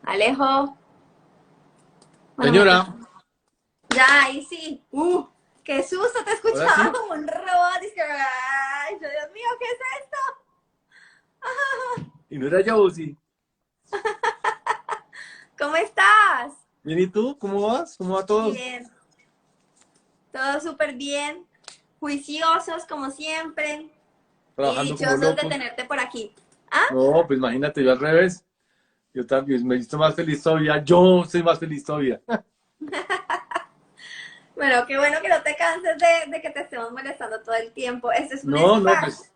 Alejo. Bueno, Señora, ya, ahí sí. Qué susto, te ahora escuchaba sí. como un robot. Dice, ay, yo, Dios mío, ¿qué es esto? Y no era ya vos, sí. ¿Cómo estás? Bien, ¿y tú? ¿Cómo vas? ¿Cómo va todo? Bien, todo súper bien. Juiciosos, como siempre. Y Trabajando como dichosos de locos. tenerte por aquí. ¿Ah? No, pues imagínate, yo al revés. Yo también me he visto más feliz todavía. Yo soy más feliz todavía. Bueno, qué bueno que no te canses de que te estemos molestando todo el tiempo. Este es un No, no, espacio. pues,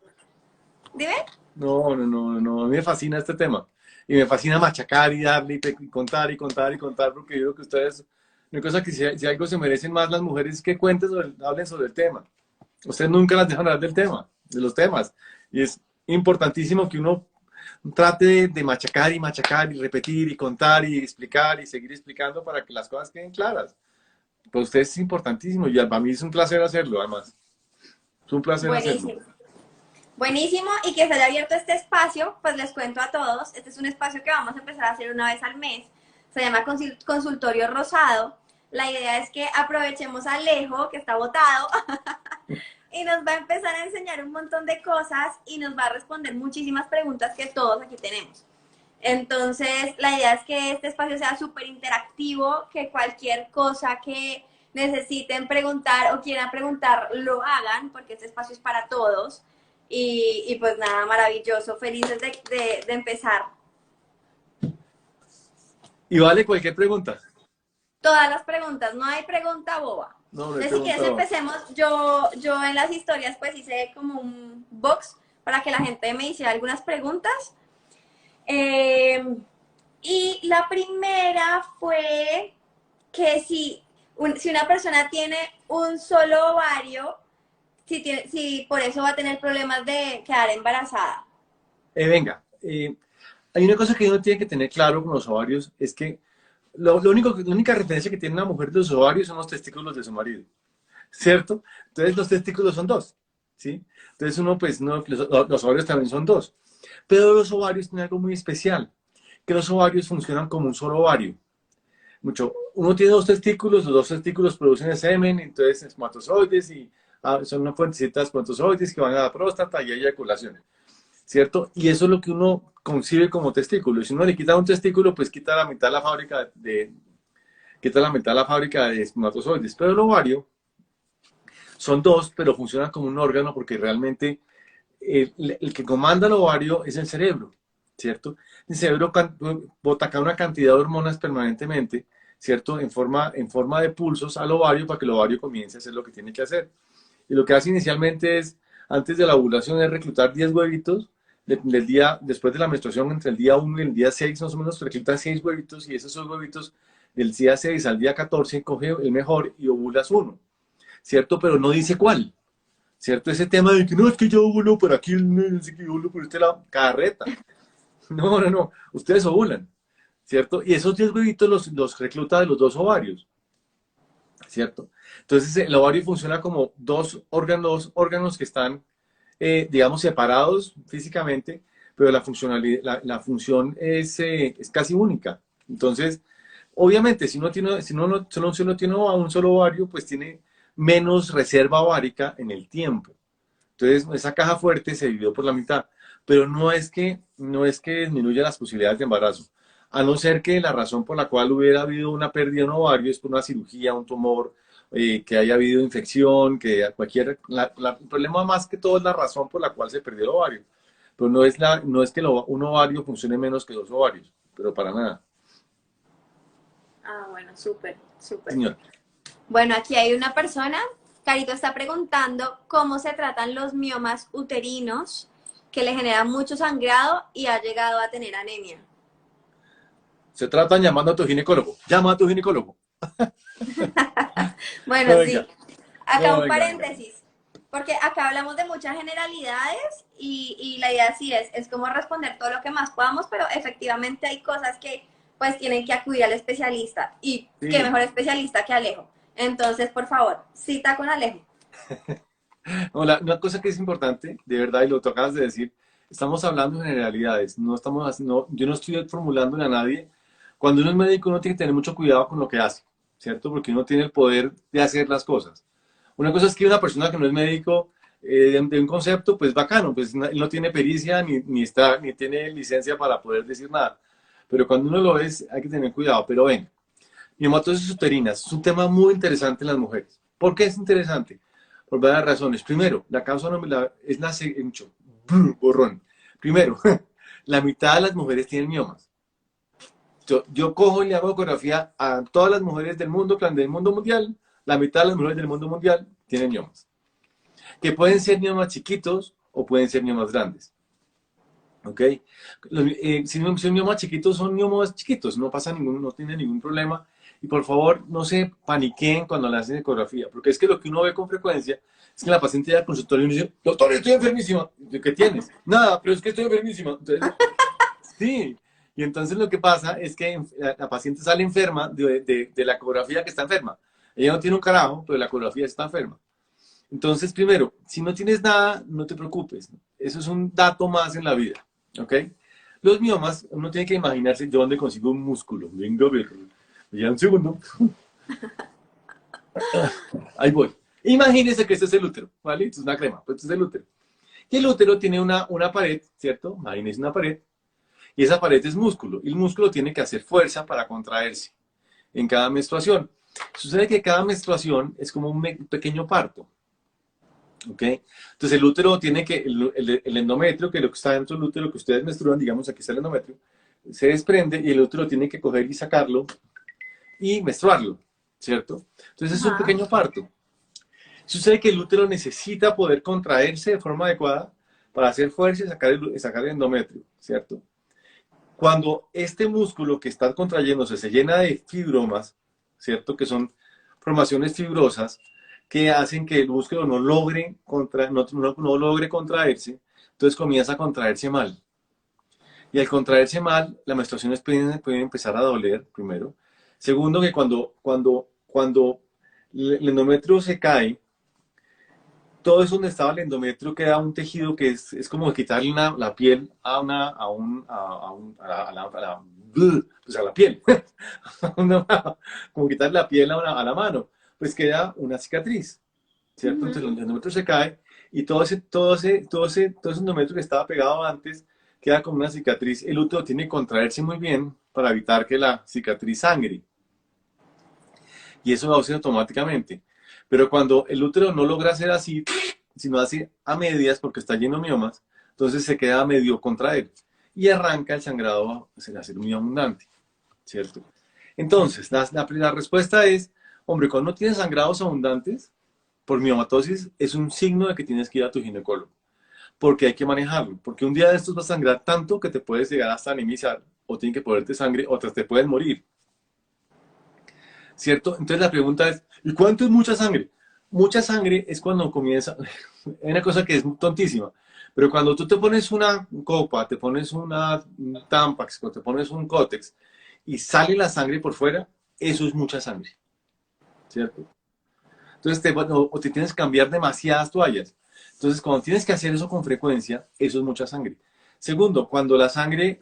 Dime. no, no, no, no. A mí me fascina este tema. Y me fascina machacar y darle y contar y contar y contar, porque yo creo que ustedes, una cosa que si algo se merecen más las mujeres es que cuenten hablen sobre el tema. Ustedes nunca las dejan hablar del tema, de los temas. Y es importantísimo que uno trate de machacar y machacar y repetir y contar y explicar y seguir explicando para que las cosas queden claras. Para ustedes es importantísimo y para mí es un placer hacerlo, además. Es un placer hacerlo. Buenísimo. Buenísimo, y que se haya abierto este espacio, pues les cuento a todos, este es un espacio que vamos a empezar a hacer una vez al mes, se llama Consultorio Rosado. La idea es que aprovechemos a Alejo, que está botado, y nos va a empezar a enseñar un montón de cosas y nos va a responder muchísimas preguntas que todos aquí tenemos. Entonces, la idea es que este espacio sea súper interactivo, que cualquier cosa que necesiten preguntar o quieran preguntar lo hagan, porque este espacio es para todos. Y pues nada, maravilloso, felices de empezar. Y vale cualquier pregunta. Todas las preguntas, no hay pregunta boba. No, no he Entonces, si quieres preguntado. empecemos, yo en las historias pues hice como un box para que la gente me hiciera algunas preguntas. Eh, y la primera fue que si una persona tiene un solo ovario, si por eso va a tener problemas de quedar embarazada. Venga, hay una cosa que uno tiene que tener claro con los ovarios, es que la única referencia que tiene una mujer de los ovarios son los testículos de su marido. ¿Cierto? Entonces los testículos son dos, ¿sí? Entonces uno, pues, no, los ovarios también son dos. Pero los ovarios tienen algo muy especial, que los ovarios funcionan como un solo ovario. Uno tiene dos testículos, los dos testículos producen el semen, entonces espermatozoides y son unas fuentecitas de espermatozoides que van a la próstata y hay eyaculaciones, ¿cierto? Y eso es lo que uno concibe como testículo. Y si uno le quita un testículo, pues quita la mitad de la fábrica quita la mitad de la fábrica de espermatozoides. Pero el ovario son dos, pero funcionan como un órgano porque realmente el que comanda el ovario es el cerebro, ¿cierto? El cerebro bota acá una cantidad de hormonas permanentemente, ¿cierto? En forma de pulsos al ovario para que el ovario comience a hacer lo que tiene que hacer. Y lo que hace inicialmente es, antes de la ovulación, es reclutar 10 huevitos. Del día, después de la menstruación, entre el día 1 y el día 6 más o menos, recluta 6 huevitos y esos son huevitos del día 6 al día 14 coge el mejor y ovulas uno, ¿cierto? Pero no dice cuál, ¿cierto? Ese tema de que no, es que yo ovulo por aquí, no sé que yo ovulo por este lado, carreta. No, no, no, ustedes ovulan, ¿cierto? Y esos 10 huevitos los recluta de los dos ovarios, ¿cierto? Entonces el ovario funciona como dos órganos que están, digamos, separados físicamente, pero la funcionalidad, la función es casi única. Entonces, obviamente, si uno tiene un solo ovario, pues tiene menos reserva ovárica en el tiempo. Entonces, esa caja fuerte se dividió por la mitad, pero no es que disminuya las posibilidades de embarazo, a no ser que la razón por la cual hubiera habido una pérdida de un ovario es por una cirugía, un tumor, que haya habido infección, el problema más que todo es la razón por la cual se perdió el ovario, pero no es que un ovario funcione menos que dos ovarios, pero para nada. Ah, bueno, súper, súper. Señor, Bueno, aquí hay una persona, Carito está preguntando cómo se tratan los miomas uterinos que le generan mucho sangrado y ha llegado a tener anemia. se tratan llamando a tu ginecólogo. Llama a tu ginecólogo. Bueno, No, venga. sí, acá No, un venga, venga. paréntesis, porque acá hablamos de muchas generalidades y la idea sí es como responder todo lo que más podamos, pero efectivamente hay cosas que pues tienen que acudir al especialista y qué Sí. mejor especialista que Alejo. Entonces, por favor, cita con Alejo. No, una cosa que es importante, de verdad, y lo que acabas de decir, estamos hablando de generalidades, no estamos, yo no estoy formulándole a nadie Cuando uno es médico, uno tiene que tener mucho cuidado con lo que hace, ¿cierto? Porque uno tiene el poder de hacer las cosas. Una cosa es que una persona que no es médico de un concepto, pues bacano, pues no tiene pericia ni tiene licencia para poder decir nada. Pero cuando uno lo es, hay que tener cuidado. Pero ven, miomatosis uterinas es un tema muy interesante en las mujeres. ¿Por qué es interesante? Por varias razones. Primero, la causa no es la borrón. Primero, la mitad de las mujeres tienen miomas. Yo cojo y le hago ecografía a todas las mujeres del mundo, del mundo mundial. La mitad de las mujeres del mundo mundial tienen miomas. Que pueden ser miomas chiquitos o pueden ser miomas grandes. ¿Ok? Si son miomas chiquitos, son miomas chiquitos, no pasa no tiene ningún problema. Y por favor, no se paniquen cuando le hacen ecografía, porque es que lo que uno ve con frecuencia es que la paciente llega al consultorio y dice, doctor, estoy enfermísima. ¿Qué tienes? Nada, pero es que estoy enfermísima. Entonces, sí. Y entonces lo que pasa es que la paciente sale enferma de la ecografía que está enferma. Ella no tiene un carajo, pero la ecografía está enferma. Entonces, primero, si no tienes nada, no te preocupes. Eso es un dato más en la vida. ¿Ok? Los miomas, uno tiene que imaginarse yo dónde consigo un músculo. Venga a ver. Ya un segundo. Ahí voy. Imagínense que este es el útero, ¿vale? Esto es una crema, pues este es el útero. Y el útero tiene una pared, ¿cierto? Imagínense una pared. Y esa pared es músculo. Y el músculo tiene que hacer fuerza para contraerse en cada menstruación. Sucede que cada menstruación es como un pequeño parto. ¿Ok? Entonces el útero tiene que, el endometrio, que es lo que está dentro del útero, que ustedes menstruan, digamos, aquí está el endometrio, se desprende y el útero tiene que coger y sacarlo y menstruarlo, ¿cierto? Entonces es un Ajá. pequeño parto. Sucede que el útero necesita poder contraerse de forma adecuada para hacer fuerza y sacar el endometrio, ¿cierto? Cuando este músculo que está contrayéndose se llena de fibromas, ¿cierto? Que son formaciones fibrosas que hacen que el músculo no logre contraerse, entonces comienza a contraerse mal. Y al contraerse mal, las menstruaciones pueden empezar a doler, primero. Segundo, que cuando el endometrio se cae, todo eso donde estaba el endometrio queda un tejido que es como quitarle la piel a pues a la piel, como quitarle la piel a la mano, pues queda una cicatriz, ¿cierto? Entonces Ujú. el endometrio se cae y todo ese endometrio que estaba pegado antes queda como una cicatriz. El útero tiene que contraerse muy bien para evitar que la cicatriz sangre y eso lo hace automáticamente. Pero cuando el útero no logra hacer así, sino hace a medias porque está lleno de miomas, entonces se queda medio contraer y arranca el sangrado a ser muy abundante, ¿cierto? Entonces, la respuesta es, hombre, cuando no tienes sangrados abundantes por miomatosis, es un signo de que tienes que ir a tu ginecólogo, porque hay que manejarlo, porque un día de estos vas a sangrar tanto que te puedes llegar hasta anemizar, o tienen que ponerte sangre, o te puedes morir. ¿Cierto? Entonces la pregunta es, ¿y cuánto es mucha sangre? Mucha sangre es cuando comienza, hay una cosa que es tontísima, pero cuando tú te pones una copa, te pones un Tampax, o te pones un Cotex y sale la sangre por fuera, eso es mucha sangre, ¿cierto? Entonces o te tienes que cambiar demasiadas toallas. Entonces cuando tienes que hacer eso con frecuencia, eso es mucha sangre. Segundo, cuando la sangre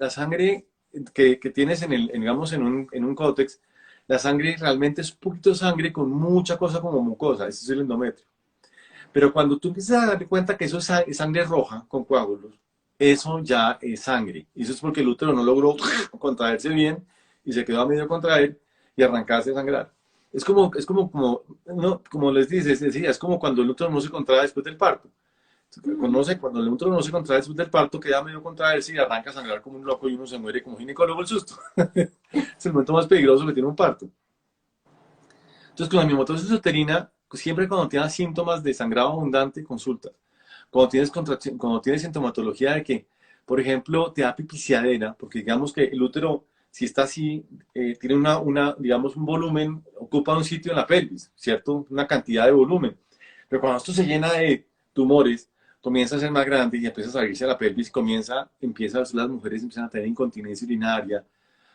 que tienes digamos, en un cótex, la sangre realmente es un poquito de sangre con mucha cosa como mucosa, ese es el endometrio. Pero cuando tú empiezas a darte cuenta que eso es sangre roja con coágulos, eso ya es sangre. Y eso es porque el útero no logró contraerse bien y se quedó a medio contraer y arrancarse a sangrar. Como les dices, es como cuando el útero no se contrae después del parto. Ujú. Cuando el útero no se contrae después del parto, queda medio contraerse y arranca a sangrar como un loco y uno se muere como ginecólogo el susto. Es el momento más peligroso que tiene un parto. Entonces, con la miomatosis uterina, siempre cuando tienes síntomas de sangrado abundante, consulta. Cuando tienes sintomatología de que, por ejemplo, te da pipiciadera, porque digamos que el útero, si está así, tiene digamos, un volumen, ocupa un sitio en la pelvis, ¿cierto? Una cantidad de volumen. Pero cuando esto se llena de tumores, comienza a ser más grande y empieza a salirse a la pelvis, las mujeres empiezan a tener incontinencia urinaria,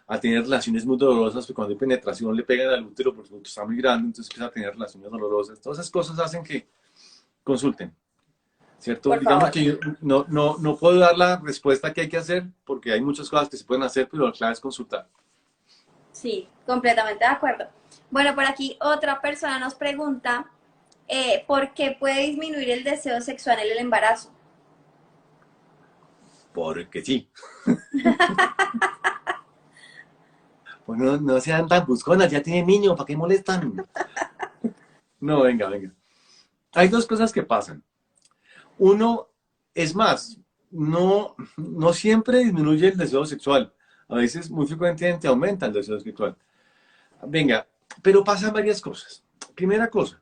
a tener relaciones muy dolorosas, porque cuando hay penetración le pegan al útero porque el útero está muy grande, entonces empieza a tener relaciones dolorosas. Todas esas cosas hacen que consulten, ¿cierto? Por Digamos favor. que yo no puedo dar la respuesta que hay que hacer porque hay muchas cosas que se pueden hacer, pero la clave es consultar. Sí, completamente de acuerdo. Bueno, por aquí otra persona nos pregunta, ¿por qué puede disminuir el deseo sexual en el embarazo? Porque sí. Pues no, no sean tan busconas, ya tienen niño, ¿para qué molestan? No, venga, venga. Hay dos cosas que pasan. Uno, es más, no siempre disminuye el deseo sexual. A veces, muy frecuentemente, aumenta el deseo sexual. Venga, pero pasan varias cosas. Primera cosa,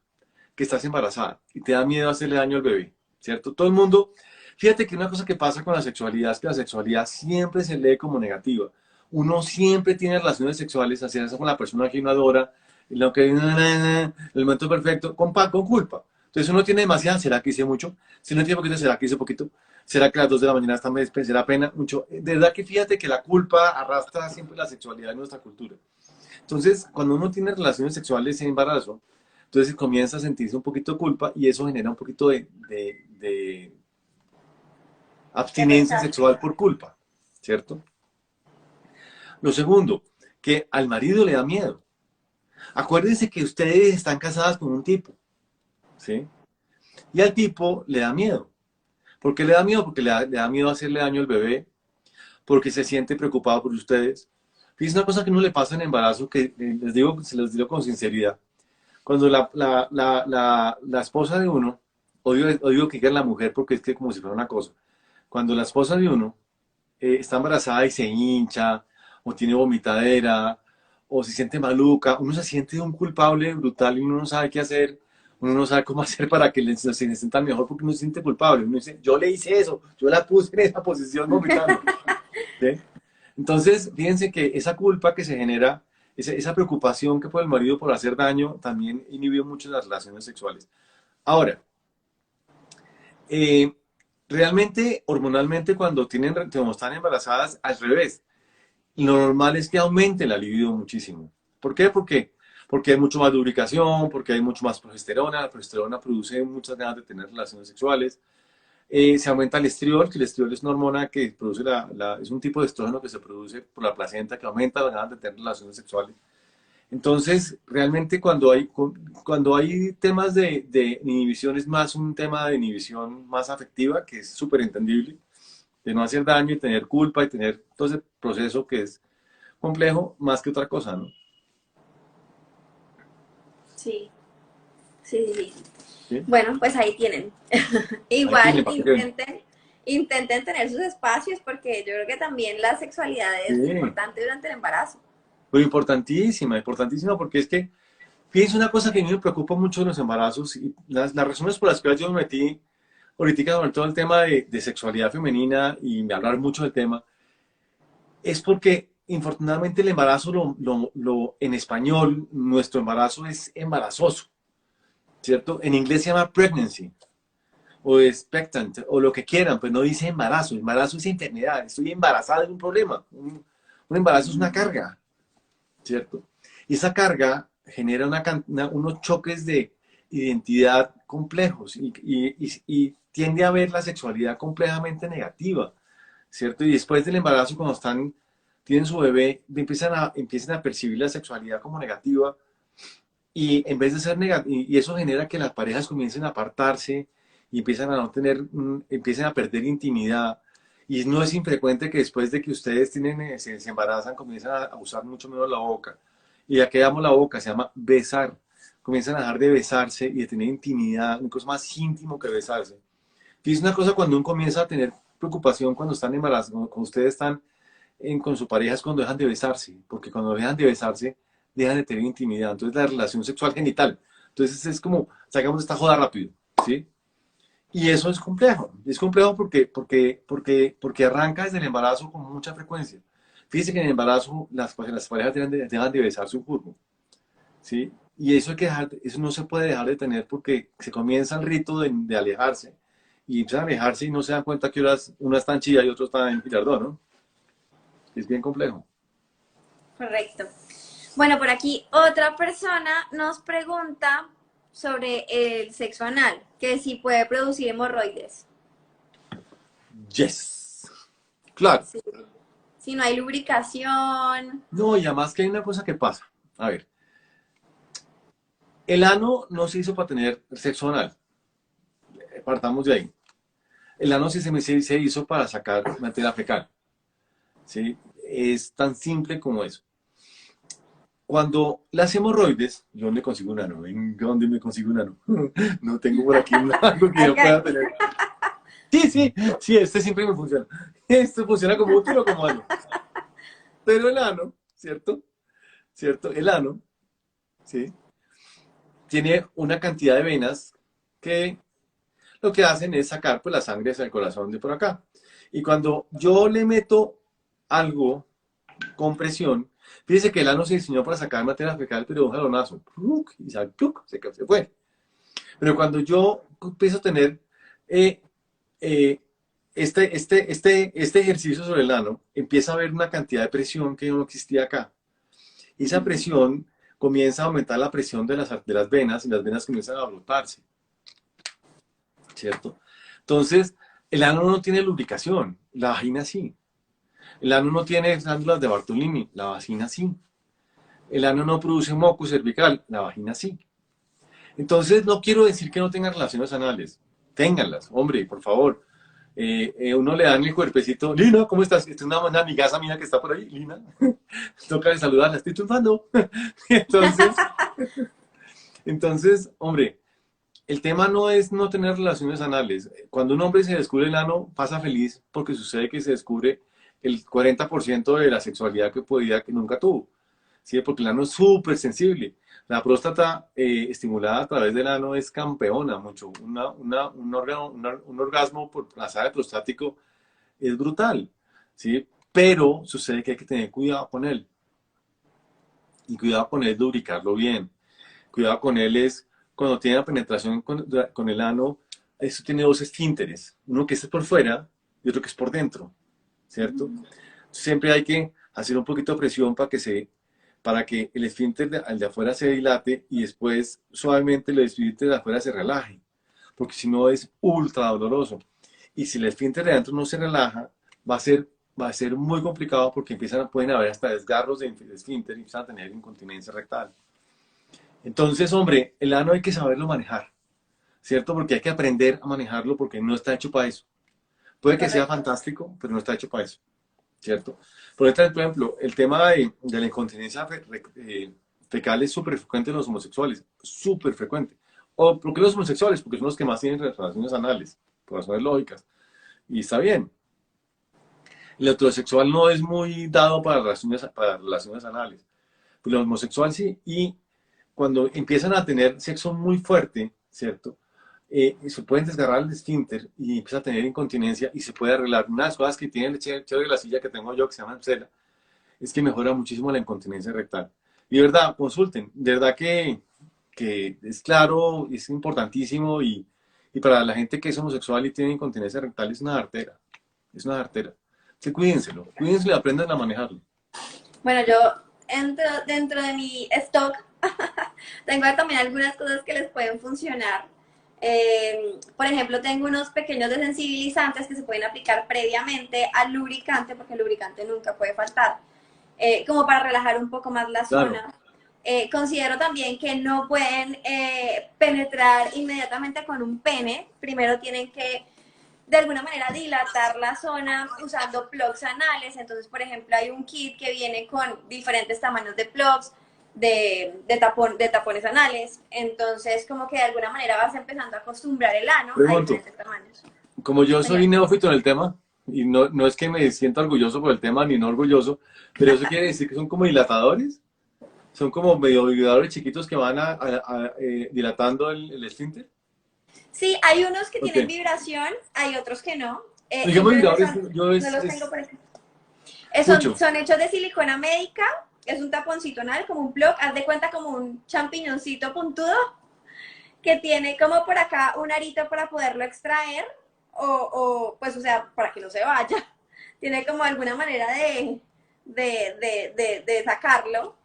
que estás embarazada y te da miedo hacerle daño al bebé, ¿cierto? Todo el mundo, fíjate que una cosa que pasa con la sexualidad es que la sexualidad siempre se lee como negativa. Uno siempre tiene relaciones sexuales, así es con la persona que uno adora, lo que el momento perfecto, con culpa. Entonces uno tiene demasiada, ¿será que hice mucho? Si no tiene poquito, ¿será que hice poquito? ¿Será que a las 2 de la mañana hasta me será pena? Mucho. De verdad que fíjate que la culpa arrastra siempre la sexualidad en nuestra cultura. Entonces, cuando uno tiene relaciones sexuales en embarazo, entonces comienza a sentirse un poquito de culpa y eso genera un poquito de De abstinencia rechazo. sexual por culpa, ¿cierto? Lo segundo, que al marido le da miedo. Acuérdense que ustedes están casadas con un tipo, ¿sí? Y al tipo le da miedo. ¿Por qué le da miedo? Porque le da miedo hacerle daño al bebé, porque se siente preocupado por ustedes. Fíjense una cosa que no le pasa en embarazo, que les digo, se los digo con sinceridad. Cuando la esposa de uno, odio que digan la mujer porque es que como si fuera una cosa, cuando la esposa de uno está embarazada y se hincha, o tiene vomitadera, o se siente maluca, uno se siente un culpable brutal y uno no sabe qué hacer, uno no sabe cómo hacer para que se sienta mejor porque uno se siente culpable. Uno dice, yo le hice eso, yo la puse en esa posición vomitando. ¿Sí? Entonces, fíjense que esa culpa que se genera, esa preocupación que por el marido por hacer daño, también inhibió mucho las relaciones sexuales. Ahora, eh, realmente, hormonalmente, cuando están embarazadas, al revés, lo normal es que aumente la libido muchísimo. ¿Por qué? Porque hay mucho más lubricación, porque hay mucho más progesterona. La progesterona produce muchas ganas de tener relaciones sexuales. Se aumenta el estriol, que el estriol es una hormona que produce es un tipo de estrógeno que se produce por la placenta que aumenta las ganas de tener relaciones sexuales. Entonces, realmente cuando hay temas de inhibición es más un tema de inhibición más afectiva, que es súper entendible, de no hacer daño y tener culpa y tener todo ese proceso que es complejo más que otra cosa, ¿no? Sí, sí, sí, sí. ¿Sí? Bueno, pues ahí tienen. Ahí tiene, Igual ¿para qué? intenten tener sus espacios porque yo creo que también la sexualidad es Sí, importante durante el embarazo. pero importantísima, importantísima, porque es que, fíjense una cosa que a mí me preocupa mucho de los embarazos y las razones por las cuales yo me metí ahorita sobre todo el tema de sexualidad femenina y me hablar mucho del tema, es porque infortunadamente el embarazo, en español, nuestro embarazo es embarazoso, ¿cierto? En inglés se llama pregnancy o expectant o lo que quieran, pues no dice embarazo. Embarazo es enfermedad, estoy embarazada de un problema. Un embarazo es una carga, ¿cierto? Y esa carga genera unos choques de identidad complejos y tiende a ver la sexualidad complejamente negativa, ¿cierto? Y después del embarazo, cuando tienen su bebé, empiezan a percibir la sexualidad como negativa y en vez de ser negativa, y eso genera que las parejas comiencen a apartarse y empiezan a no tener, empiecen a perder intimidad. Y no es infrecuente que después de que ustedes se embarazan, comienzan a usar mucho menos la boca. ¿Y a qué damos la boca? Se llama besar. Comienzan a dejar de besarse y de tener intimidad, una cosa más íntimo que besarse. Y es una cosa cuando uno comienza a tener preocupación cuando están embarazados, cuando ustedes están con su pareja es cuando dejan de besarse, porque cuando dejan de besarse, dejan de tener intimidad. Entonces la relación sexual genital. Entonces es como, sacamos esta joda rápido, ¿sí? Y eso es complejo porque arranca desde el embarazo con mucha frecuencia. Fíjense que en el embarazo las parejas dejan de besarse un poco, ¿sí? Y eso, eso no se puede dejar de tener porque se comienza el rito de alejarse y empiezan a alejarse y no se dan cuenta que una está en Chía y otro está en Girardot, ¿no? Es bien complejo. Correcto. Bueno, por aquí otra persona nos pregunta sobre el sexo anal, que si puede producir hemorroides. Yes. Claro. Sí, si no hay lubricación. No, y además que hay una cosa que pasa. A ver, el ano no se hizo para tener sexo anal. Partamos de ahí. El ano se hizo para sacar materia fecal. ¿Sí? Es tan simple como eso. Cuando las hemorroides, ¿yo dónde consigo un ano? Venga, ¿dónde me consigo un ano? No tengo por aquí algo que yo pueda tener. Sí, sí, sí, este siempre me funciona. Este funciona como útil o como ano. Pero el ano, ¿cierto? ¿Cierto? El ano, ¿sí? Tiene una cantidad de venas que lo que hacen es sacar pues, la sangre hacia el corazón de por acá. Y cuando yo le meto algo con presión, fíjese que el ano se diseñó para sacar materia fecal, pero de un jalonazo. Y se fue. Pero cuando yo empiezo a tener eh, eh, este ejercicio sobre el ano, empieza a haber una cantidad de presión que no existía acá. Y esa presión comienza a aumentar la presión de las venas y las venas comienzan a brotarse, ¿cierto? Entonces, el ano no tiene lubricación, la vagina sí. El ano no tiene glándulas de Bartolini, la vagina sí. El ano no produce moco cervical, la vagina sí. Entonces, no quiero decir que no tengan relaciones anales. Ténganlas, hombre, por favor. Uno le da en el cuerpecito, Lina, ¿cómo estás? Esta es una amigaza mía que está por ahí, Lina. Toca de saludarla, estoy triunfando. entonces, entonces, hombre, el tema no es no tener relaciones anales. Cuando un hombre se descubre el ano, pasa feliz porque sucede que se descubre el 40% de la sexualidad que podía, que nunca tuvo. ¿Sí? Porque el ano es súper sensible. La próstata estimulada a través del ano es campeona mucho. Un orgasmo por placer prostático es brutal. ¿Sí? Pero sucede que hay que tener cuidado con él. Y cuidado con él es lubricarlo bien. Cuidado con él es cuando tiene la penetración con el ano, eso tiene dos esfínteres. Uno que es por fuera y otro que es por dentro. ¿Cierto? Siempre hay que hacer un poquito de presión para que el esfínter al de afuera se dilate y después suavemente el esfínter de afuera se relaje, porque si no es ultra doloroso. Y si el esfínter de adentro no se relaja, va a ser muy complicado porque pueden haber hasta desgarros de esfínter y empiezan a tener incontinencia rectal. Entonces, hombre, el ano hay que saberlo manejar, ¿cierto? Porque hay que aprender a manejarlo porque no está hecho para eso. Puede que sea Correcto. fantástico, pero no está hecho para eso. ¿Cierto? Por ejemplo, el tema de la incontinencia fecal es súper frecuente en los homosexuales, súper frecuente. ¿Por qué los homosexuales? Porque son los que más tienen relaciones anales, por razones lógicas. Y está bien. El heterosexual no es muy dado para relaciones anales. Pues el homosexual sí. Y cuando empiezan a tener sexo muy fuerte, ¿cierto? Se pueden desgarrar el esfínter y empieza a tener incontinencia y se puede arreglar. Una de las cosas que tiene el chévere de la silla que tengo yo, que se llama Emsela, es que mejora muchísimo la incontinencia rectal. Y de verdad, consulten, de verdad que es claro, es importantísimo y para la gente que es homosexual y tiene incontinencia rectal es una artera, es una artera. Sí, cuídenselo y aprendan a manejarlo. Bueno, yo dentro de mi stock tengo también algunas cosas que les pueden funcionar. Por ejemplo, tengo unos pequeños desensibilizantes que se pueden aplicar previamente al lubricante, porque el lubricante nunca puede faltar, como para relajar un poco más la Claro, zona. Considero también que no pueden penetrar inmediatamente con un pene. Primero tienen que de alguna manera dilatar la zona usando plugs anales. Entonces, por ejemplo, hay un kit que viene con diferentes tamaños de plugs, de tapones anales. Entonces, como que de alguna manera vas empezando a acostumbrar el ano a pregunto, diferentes tamaños. como yo Señor. soy neófito en el tema, y no es que me sienta orgulloso por el tema, ni no orgulloso, pero eso quiere decir que son como dilatadores, son como medio vibradores chiquitos que van dilatando el esfínter. Sí, hay unos que Ok. tienen vibración, hay otros que no. Digamos Simplemente vibradores, son, yo no los tengo es por aquí. mucho. Son hechos de silicona médica, es un taponcito anal, como un plug, haz de cuenta como un champiñoncito puntudo, que tiene como por acá un arito para poderlo extraer, pues, o sea, para que no se vaya. Tiene como alguna manera de sacarlo.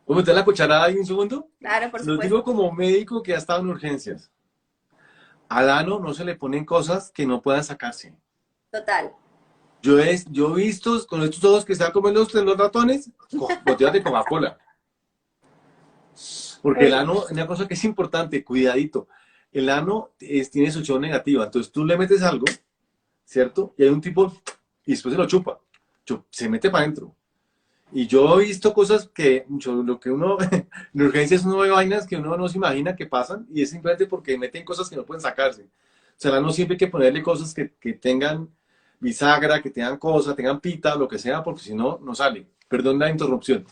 ¿Puedo meter la cucharada ahí un segundo? Claro, por Se los digo supuesto. como médico que ha estado en urgencias. Al ano no se le ponen cosas que no puedan sacarse. Total. Yo he visto con estos ojos que se van a comer los ratones, botellas de Coca-Cola. Porque el ano, una cosa que es importante, cuidadito, el ano tiene succión negativa, entonces tú le metes algo, ¿cierto? Y hay un tipo, y después se lo chupa, se mete para adentro. Y yo he visto cosas que, lo que uno, en urgencias uno ve vainas que uno no se imagina que pasan, y es simplemente porque meten cosas que no pueden sacarse. O sea, el ano siempre hay que ponerle cosas que tengan bisagra, que tengan cosas, tengan pita, lo que sea, porque si no, no sale. Perdón la interrupción.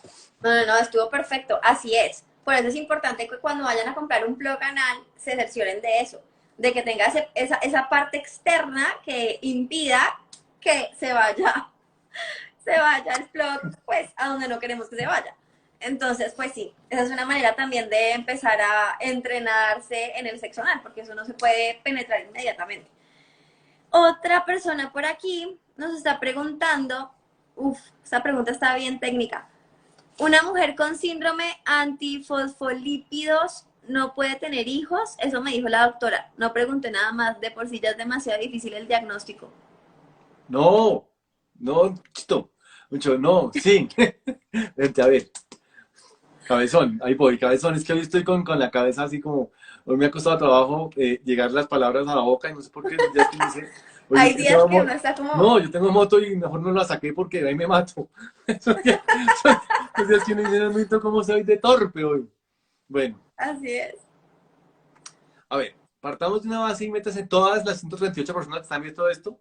No, estuvo perfecto, así es. Por eso es importante que cuando vayan a comprar un plug anal se cercioren de eso, de que tenga esa parte externa que impida que se vaya el plug, pues, a donde no queremos que se vaya. Entonces, pues sí, esa es una manera también de empezar a entrenarse en el sexo anal, porque eso no se puede penetrar inmediatamente. Otra persona por aquí nos está preguntando, esta pregunta está bien técnica. ¿Una mujer con síndrome antifosfolípidos no puede tener hijos? Eso me dijo la doctora. No pregunté nada más, de por sí ya es demasiado difícil el diagnóstico. No, no, chito, mucho, no, sí. Vente a ver, cabezón, ahí voy, cabezón, es que hoy estoy con la cabeza así como, hoy me ha costado trabajo llegar las palabras a la boca y no sé por qué, ya que dice, oye, Hay es que días que uno está como, no, yo tengo moto y mejor no la saqué porque ahí me mato. Esos días que uno dice, no mito cómo soy de torpe hoy. Bueno, así es. a ver, partamos de una base y métase todas las 138 personas que están viendo todo esto,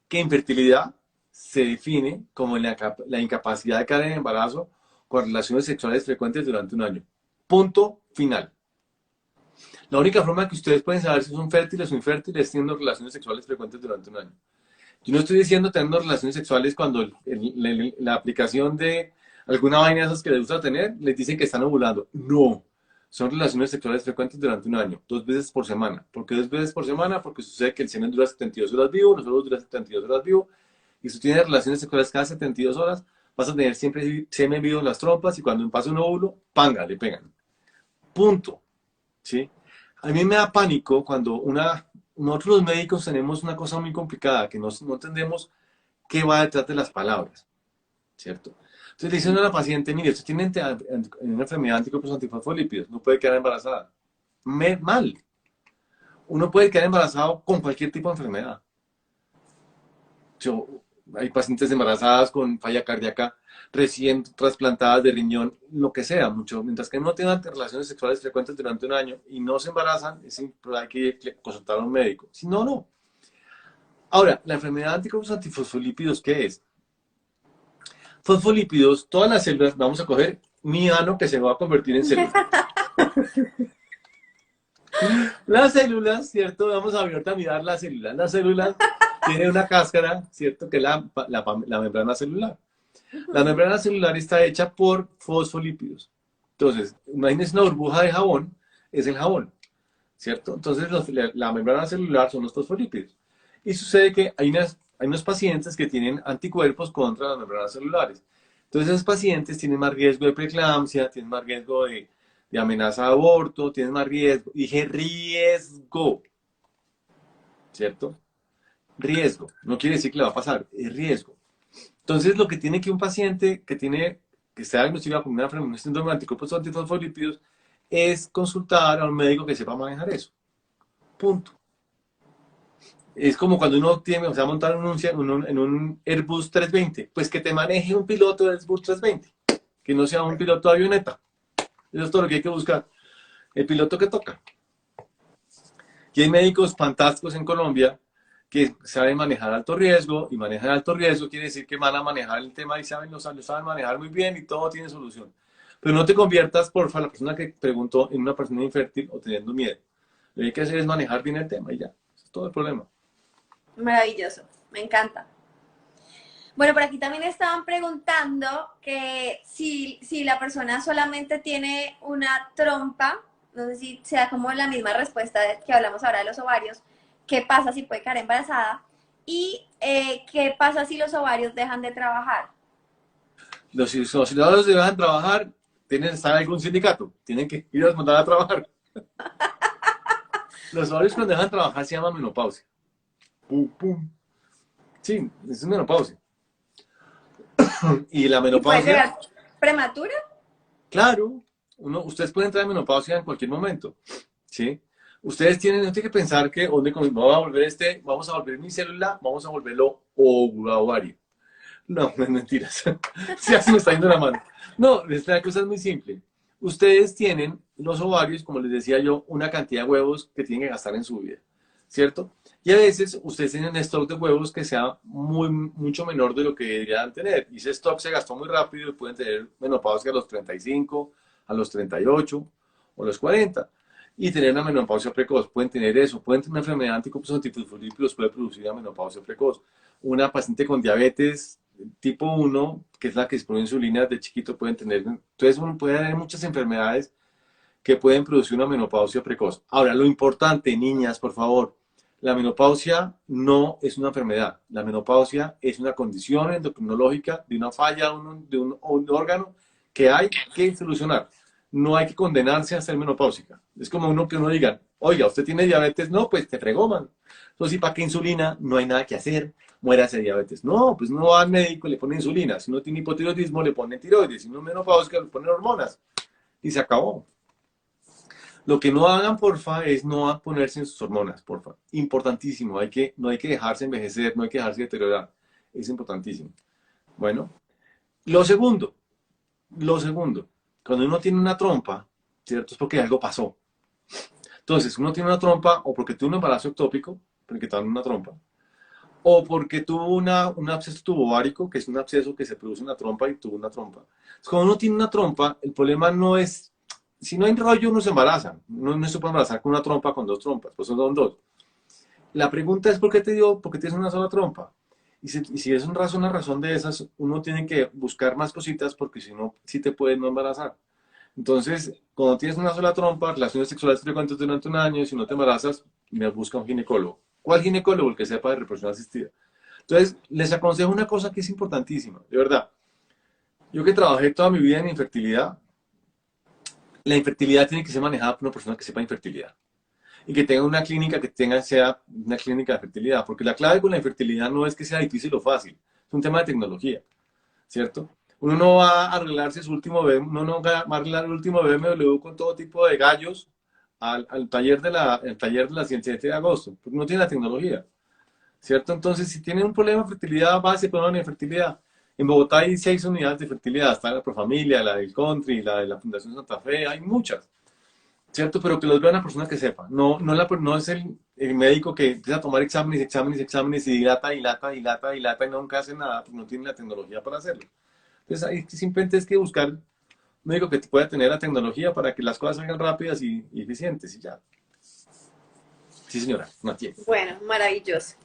que infertilidad se define como la incapacidad de caer en embarazo con relaciones sexuales frecuentes durante un año. Punto final. La única forma que ustedes pueden saber si son fértiles o infértiles es teniendo relaciones sexuales frecuentes durante un año. Yo no estoy diciendo teniendo relaciones sexuales cuando la aplicación de alguna vaina de esas que les gusta tener les dicen que están ovulando. No. Son relaciones sexuales frecuentes durante un año, 2 veces por semana. ¿Por qué 2 veces por semana? Porque sucede que el semen dura 72 horas vivo, nosotros dura 72 horas vivo, y si tú tienes relaciones sexuales cada 72 horas, vas a tener siempre semen vivo en las trompas, y cuando pasa un óvulo, ¡panga!, le pegan. Punto. ¿Sí? A mí me da pánico cuando nosotros los médicos tenemos una cosa muy complicada, que no entendemos qué va detrás de las palabras, ¿cierto? Entonces le dicen a la paciente, mire, usted tiene una enfermedad antifosfolípidos, no puede quedar embarazada. Mal. Uno puede quedar embarazado con cualquier tipo de enfermedad. Hay pacientes embarazadas con falla cardíaca, recién trasplantadas de riñón, lo que sea, mucho. Mientras que no tengan relaciones sexuales frecuentes durante un año y no se embarazan, hay que consultar a un médico. Si no, no. Ahora, la enfermedad antifosfolípidos, ¿qué es? Fosfolípidos, todas las células, vamos a coger mi ano que se va a convertir en célula. Las células, ¿cierto? Vamos a ahorita a mirar las células. Las células tienen una cáscara, ¿cierto? Que es la membrana celular. La membrana celular está hecha por fosfolípidos. Entonces, imagínense una burbuja de jabón, es el jabón, ¿cierto? Entonces, la membrana celular son los fosfolípidos. Y sucede que hay unos pacientes que tienen anticuerpos contra las membranas celulares. Entonces, esos pacientes tienen más riesgo de preeclampsia, tienen más riesgo de amenaza de aborto, tienen más riesgo. Dije riesgo, ¿cierto? Riesgo. No quiere decir que le va a pasar, es riesgo. Entonces, lo que tiene que un paciente que está diagnosticado con un síndrome de anticuerpos antifosfolípidos es consultar a un médico que sepa manejar eso. Punto. Es como cuando uno se va a montar en un Airbus 320, pues que te maneje un piloto de Airbus 320, que no sea un piloto de avioneta. Eso es todo lo que hay que buscar. El piloto que toca. Y hay médicos fantásticos en Colombia que saben manejar alto riesgo, y manejar alto riesgo quiere decir que van a manejar el tema y lo saben manejar muy bien y todo tiene solución. Pero no te conviertas, porfa, la persona que preguntó en una persona infértil o teniendo miedo. Lo que hay que hacer es manejar bien el tema y ya. Eso es todo el problema. Maravilloso, me encanta. Bueno, por aquí también estaban preguntando que si la persona solamente tiene una trompa, no sé si sea como la misma respuesta que hablamos ahora de los ovarios, ¿qué pasa si puede quedar embarazada? Y ¿qué pasa si los ovarios dejan de trabajar? Los ciudadanos dejan trabajar, tienen que estar en algún sindicato, tienen que ir a mandar a trabajar. Los ovarios cuando dejan trabajar se llama menopausia. Pum, pum. Sí, es menopausia. Y la ¿Y puede menopausia, llegar prematura? claro, ustedes pueden entrar en menopausia en cualquier momento, ¿sí? Ustedes no tienen que pensar que, vamos a volver vamos a volver mi célula, vamos a volverlo ovario. No, no es mentiras. Sí, así me está yendo la mano. No, la cosa es muy simple. Ustedes tienen los ovarios, como les decía yo, una cantidad de huevos que tienen que gastar en su vida, ¿cierto? Y a veces ustedes tienen un stock de huevos que sea mucho menor de lo que deberían tener. Y ese stock se gastó muy rápido y pueden tener menopausia a los 35, a los 38 o a los 40. Y tener una menopausia precoz. Pueden tener eso. Pueden tener una enfermedad anticonceptiva puede producir una menopausia precoz. Una paciente con diabetes tipo 1, que es la que expone insulina de chiquito, pueden tener. Entonces, uno puede tener muchas enfermedades que pueden producir una menopausia precoz. Ahora, lo importante, niñas, por favor, la menopausia no es una enfermedad. La menopausia es una condición endocrinológica de una falla de un órgano que hay que solucionar. No hay que condenarse a ser menopáusica. Es como que uno diga, oiga, ¿usted tiene diabetes? No, pues te fregó, man. Entonces, ¿y para qué insulina? No hay nada que hacer. Muérase de diabetes. No, pues no va al médico, le pone insulina. Si no tiene hipotiroidismo, le pone tiroides. Si no es menopáusica, le ponen hormonas. Y se acabó. Lo que no hagan, porfa, es no ponerse en sus hormonas, porfa. Importantísimo. No hay que dejarse envejecer, no hay que dejarse deteriorar. Es importantísimo. Bueno, lo segundo, cuando uno tiene una trompa, ¿cierto? Es porque algo pasó. Entonces, uno tiene una trompa o porque tuvo un embarazo ectópico, porque está en una trompa, o porque tuvo un absceso tubovárico, que es un absceso que se produce en la trompa y tuvo una trompa. Entonces, cuando uno tiene una trompa, el problema no es, si no hay rollo, uno se embaraza. No se puede embarazar con una trompa, con dos trompas, pues son dos. La pregunta es, ¿por qué tienes una sola trompa? Y si es una razón de esas, uno tiene que buscar más cositas porque si no, sí te puedes no embarazar. Entonces, cuando tienes una sola trompa, relaciones sexuales frecuentes durante un año, y si no te embarazas, me busca un ginecólogo. ¿Cuál ginecólogo? El que sepa de reproducción asistida. Entonces, les aconsejo una cosa que es importantísima, de verdad. Yo que trabajé toda mi vida en infertilidad, la infertilidad tiene que ser manejada por una persona que sepa infertilidad y que tenga una clínica sea una clínica de fertilidad, porque la clave con la infertilidad no es que sea difícil o fácil, es un tema de tecnología, ¿cierto? Uno no va a arreglarse su último uno no va a arreglar el último BMW con todo tipo de gallos al taller el taller de la ciencia de agosto, porque no tiene la tecnología, ¿cierto? Entonces, si tienen un problema de fertilidad, base problema de fertilidad. En Bogotá hay 6 unidades de fertilidad, está la Profamilia, la del Country, la de la Fundación Santa Fe, hay muchas, ¿cierto? Pero que los vea una persona que sepa. No es el médico que empieza a tomar exámenes y dilata y nunca hace nada, porque no tiene la tecnología para hacerlo. Entonces, ahí simplemente es que buscar un médico que pueda tener la tecnología para que las cosas salgan rápidas y eficientes y ya. Sí, señora, Matías. Bueno, maravilloso.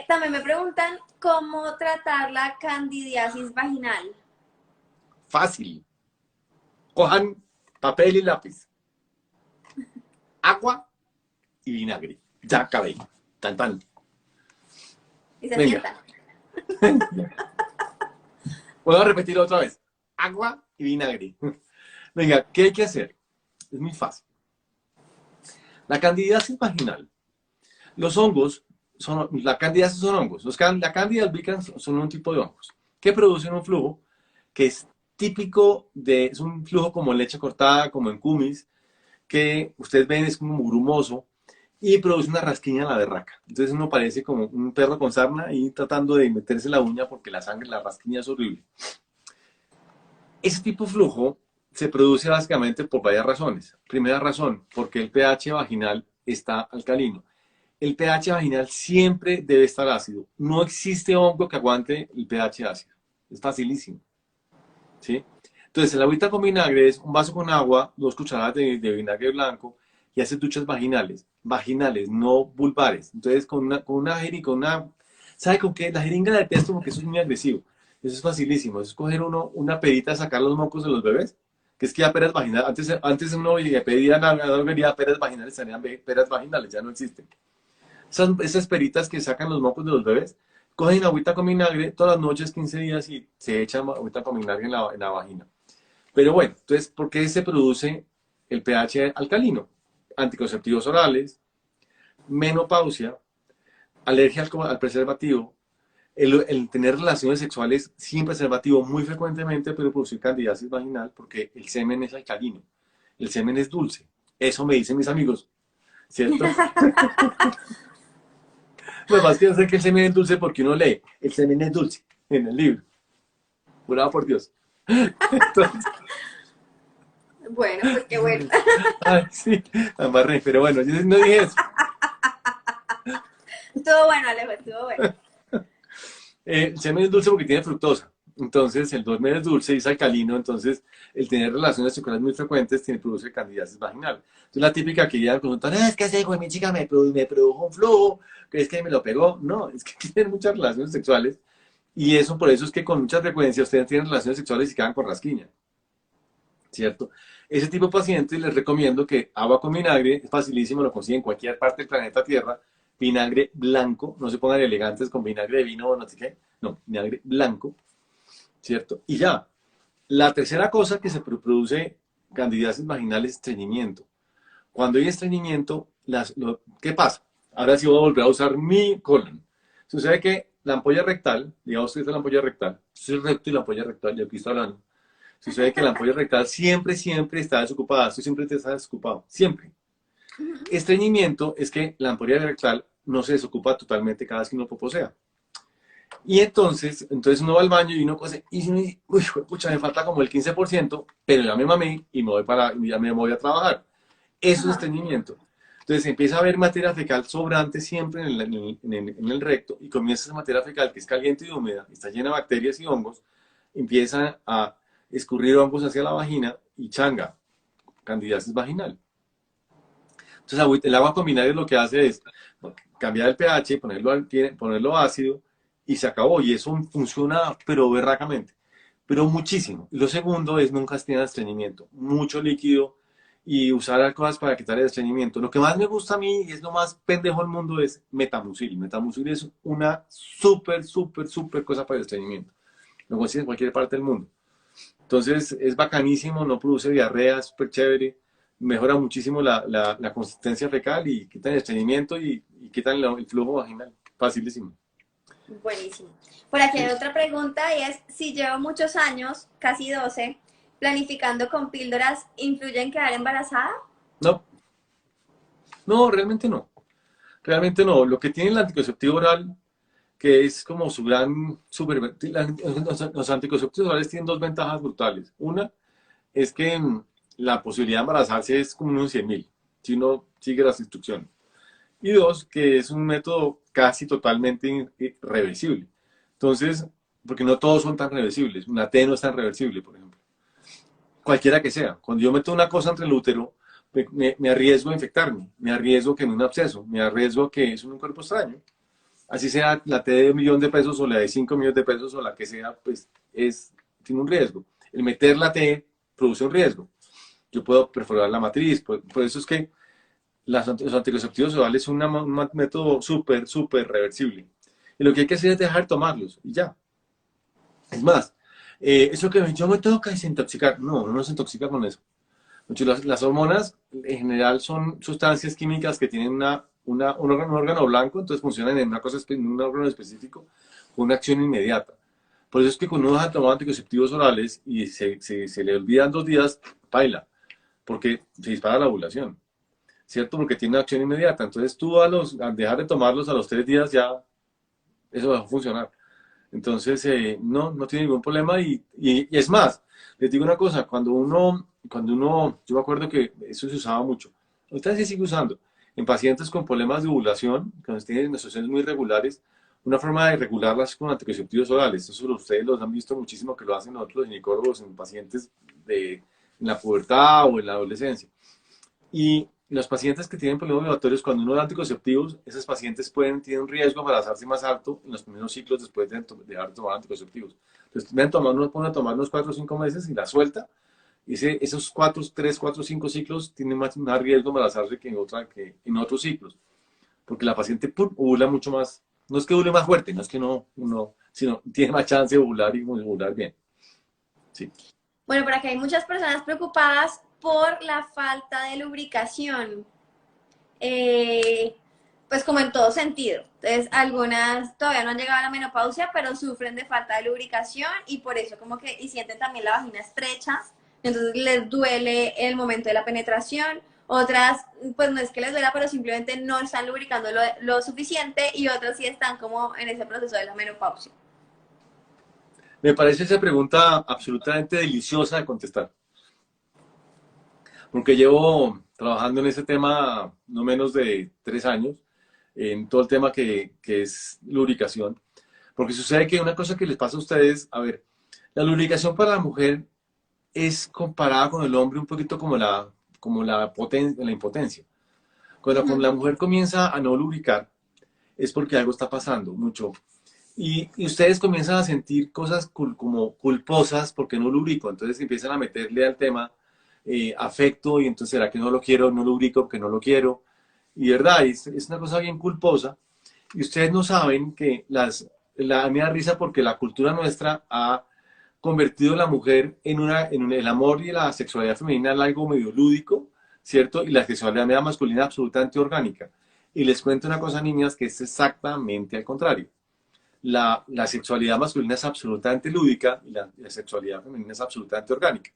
También me preguntan cómo tratar la candidiasis vaginal. Fácil. Cojan papel y lápiz, agua y vinagre. Ya acabé. Tan, tan. Y se Venga. sientan. Puedo repetir otra vez. Agua y vinagre. Venga, ¿qué hay que hacer? Es muy fácil. La candidiasis vaginal. Los hongos, la candidiasis son hongos. La candida albicans son un tipo de hongos que producen un flujo que es típico es un flujo como en leche cortada, como en kumis, que ustedes ven es como grumoso y produce una rasquiña en la berraca. Entonces uno parece como un perro con sarna y tratando de meterse la uña porque la sangre, la rasquiña es horrible. Ese tipo de flujo se produce básicamente por varias razones. Primera razón, porque el pH vaginal está alcalino. El pH vaginal siempre debe estar ácido. No existe hongo que aguante el pH ácido. Es facilísimo. ¿Sí? Entonces, el agüita con vinagre es un vaso con agua, 2 cucharadas de vinagre blanco y haces duchas vaginales, no vulvares. Entonces, con una jeringa, ¿sabe con qué? La jeringa de testo, porque eso es muy agresivo. Eso es facilísimo. Eso es coger una pedita, sacar los mocos de los bebés, que es que ya peras vaginales. Antes uno pedía vería peras vaginales, salían peras vaginales, ya no existen. Esas peritas que sacan los mocos de los bebés, cogen agüita con vinagre todas las noches, 15 días, y se echan agüita con vinagre en la vagina. Pero bueno, entonces, ¿por qué se produce el pH alcalino? Anticonceptivos orales, menopausia, alergia al preservativo, el tener relaciones sexuales sin preservativo muy frecuentemente puede producir candidiasis vaginal porque el semen es alcalino, el semen es dulce. Eso me dicen mis amigos, ¿cierto? Lo más que yo sé que el semen es dulce porque uno lee, el semen es dulce en el libro. Jurado por Dios. Entonces, Bueno, pues qué bueno. ay, sí, amarré, pero bueno, yo no dije eso. Estuvo bueno, Alejo, estuvo bueno. El semen es dulce porque tiene fructosa. Entonces, el semen es dulce y es alcalino. Entonces, el tener relaciones sexuales muy frecuentes tiene, produce candidiasis vaginal. Entonces, la típica que ya preguntan, es que ese hijo de mi chica me produjo un flujo, que es que me lo pegó. No, es que tienen muchas relaciones sexuales. Y eso, por eso es que con mucha frecuencia ustedes tienen relaciones sexuales y quedan con rasquiña. ¿Cierto? Ese tipo de pacientes les recomiendo que agua con vinagre, es facilísimo, lo consiguen en cualquier parte del planeta Tierra, vinagre blanco, no se pongan elegantes con vinagre de vino o no sé qué, no, vinagre blanco, ¿cierto? Y ya, la tercera cosa que se produce candidiasis vaginal es estreñimiento. Cuando hay estreñimiento, ¿qué pasa? Ahora sí voy a volver a usar mi colon. Sucede que la ampolla rectal, digamos que esta es la ampolla rectal, soy recto y la ampolla rectal, yo aquí estoy hablando. Sucede que la ampolla rectal siempre, siempre está desocupada. Esto siempre está desocupado. Siempre. Estreñimiento es que la ampolla rectal no se desocupa totalmente cada vez que uno poposea. Y entonces uno va al baño y uno cose, y uno dice, uy, pucha, me falta como el 15%, pero ya me mamé y ya me voy a trabajar. Eso es Ajá. estreñimiento. Entonces empieza a haber materia fecal sobrante siempre en el recto y comienza esa materia fecal que es caliente y húmeda, está llena de bacterias y hongos, empieza a escurrir hongos hacia la vagina y changa, candidiasis vaginal. Entonces el agua con vinagre lo que hace es cambiar el pH, ponerlo ácido y se acabó. Y eso funciona, pero berracamente, pero muchísimo. Y lo segundo es nunca tener estreñimiento, mucho líquido y usar cosas para quitar el estreñimiento. Lo que más me gusta a mí y es lo más pendejo del mundo es metamucil. Metamucil es una súper, súper, súper cosa para el estreñimiento. Lo consigues en cualquier parte del mundo. Entonces es bacanísimo, no produce diarrea, es súper chévere, mejora muchísimo la consistencia fecal y quitan el estreñimiento y quitan el flujo vaginal. Facilísimo. Buenísimo. Por aquí Sí. hay otra pregunta y es, si llevo muchos años, casi 12, planificando con píldoras, ¿influye en quedar embarazada? No, no, realmente no. Realmente no. Lo que tiene el anticonceptivo oral, que es como su gran super... Los anticonceptivos orales tienen dos ventajas brutales. Una es que la posibilidad de embarazarse es como unos 100.000, si uno sigue las instrucciones. Y dos, que es un método casi totalmente reversible. Entonces, porque no todos son tan reversibles. Una T no es tan reversible, por ejemplo. Cualquiera que sea. Cuando yo meto una cosa entre el útero, me arriesgo a infectarme, me arriesgo que en un absceso, me arriesgo que es un cuerpo extraño. Así sea la T de 1.000.000 de pesos o la de 5 millones de pesos o la que sea, pues tiene un riesgo. El meter la T produce un riesgo. Yo puedo perforar la matriz, por eso es que los anticonceptivos orales son un método súper, súper reversible. Y lo que hay que hacer es dejar de tomarlos y ya. Es más, eso que yo me tengo que desintoxicar, no, no se intoxica con eso. Mucho, las hormonas en general son sustancias químicas que tienen un órgano blanco, entonces funcionan en una cosa, en un órgano específico con una acción inmediata. Por eso es que cuando uno deja de tomar anticonceptivos orales y se le olvidan 2 días, baila, porque se dispara la ovulación. ¿Cierto? Porque tiene una acción inmediata. Entonces tú al dejar de tomarlos a los 3 días ya eso va a funcionar. Entonces no, no tiene ningún problema y es más, les digo una cosa, yo me acuerdo que eso se usaba mucho, ahorita se sigue usando, en pacientes con problemas de ovulación, cuando tienen menstruaciones muy irregulares, una forma de regularlas con anticonceptivos orales, eso ustedes los han visto muchísimo que lo hacen nosotros los ginecólogos en pacientes en la pubertad o en la adolescencia. Y los pacientes que tienen problemas ovulatorios, cuando uno da anticonceptivos, esos pacientes tienen un riesgo de embarazarse más alto en los primeros ciclos después de dejar de tomar anticonceptivos. Entonces, uno pone a tomar unos 4 o 5 meses y la suelta. Y esos 3, 4, 5 ciclos tienen más riesgo de embarazarse que en otros ciclos. Porque la paciente ovula mucho más. No es que ovule más fuerte, no es que no, sino tiene más chance de ovular y ovular bien. Sí. Bueno, por aquí hay muchas personas preocupadas por la falta de lubricación. Eh, pues como en todo sentido. Entonces, algunas todavía no han llegado a la menopausia, pero sufren de falta de lubricación y por eso como que, y sienten también la vagina estrecha, entonces les duele el momento de la penetración. Otras, pues no es que les duela, pero simplemente no están lubricando lo suficiente y otras sí están como en ese proceso de la menopausia. Me parece esa pregunta absolutamente deliciosa de contestar, porque llevo trabajando en ese tema no menos de 3 años, en todo el tema que es lubricación, porque sucede que una cosa que les pasa a ustedes, a ver, la lubricación para la mujer es comparada con el hombre un poquito como la impotencia. Cuando la mujer comienza a no lubricar, es porque algo está pasando mucho. Y ustedes comienzan a sentir cosas como culposas porque no lubrico. Entonces empiezan a meterle al tema afecto y entonces será que no lo quiero, no lubrico porque no lo quiero. Y verdad, es una cosa bien culposa. Y ustedes no saben que a mí me da risa porque la cultura nuestra ha convertido a la mujer el amor y la sexualidad femenina en algo medio lúdico, ¿cierto? Y la sexualidad masculina absolutamente orgánica. Y les cuento una cosa, niñas, que es exactamente al contrario. La sexualidad masculina es absolutamente lúdica y la sexualidad femenina es absolutamente orgánica.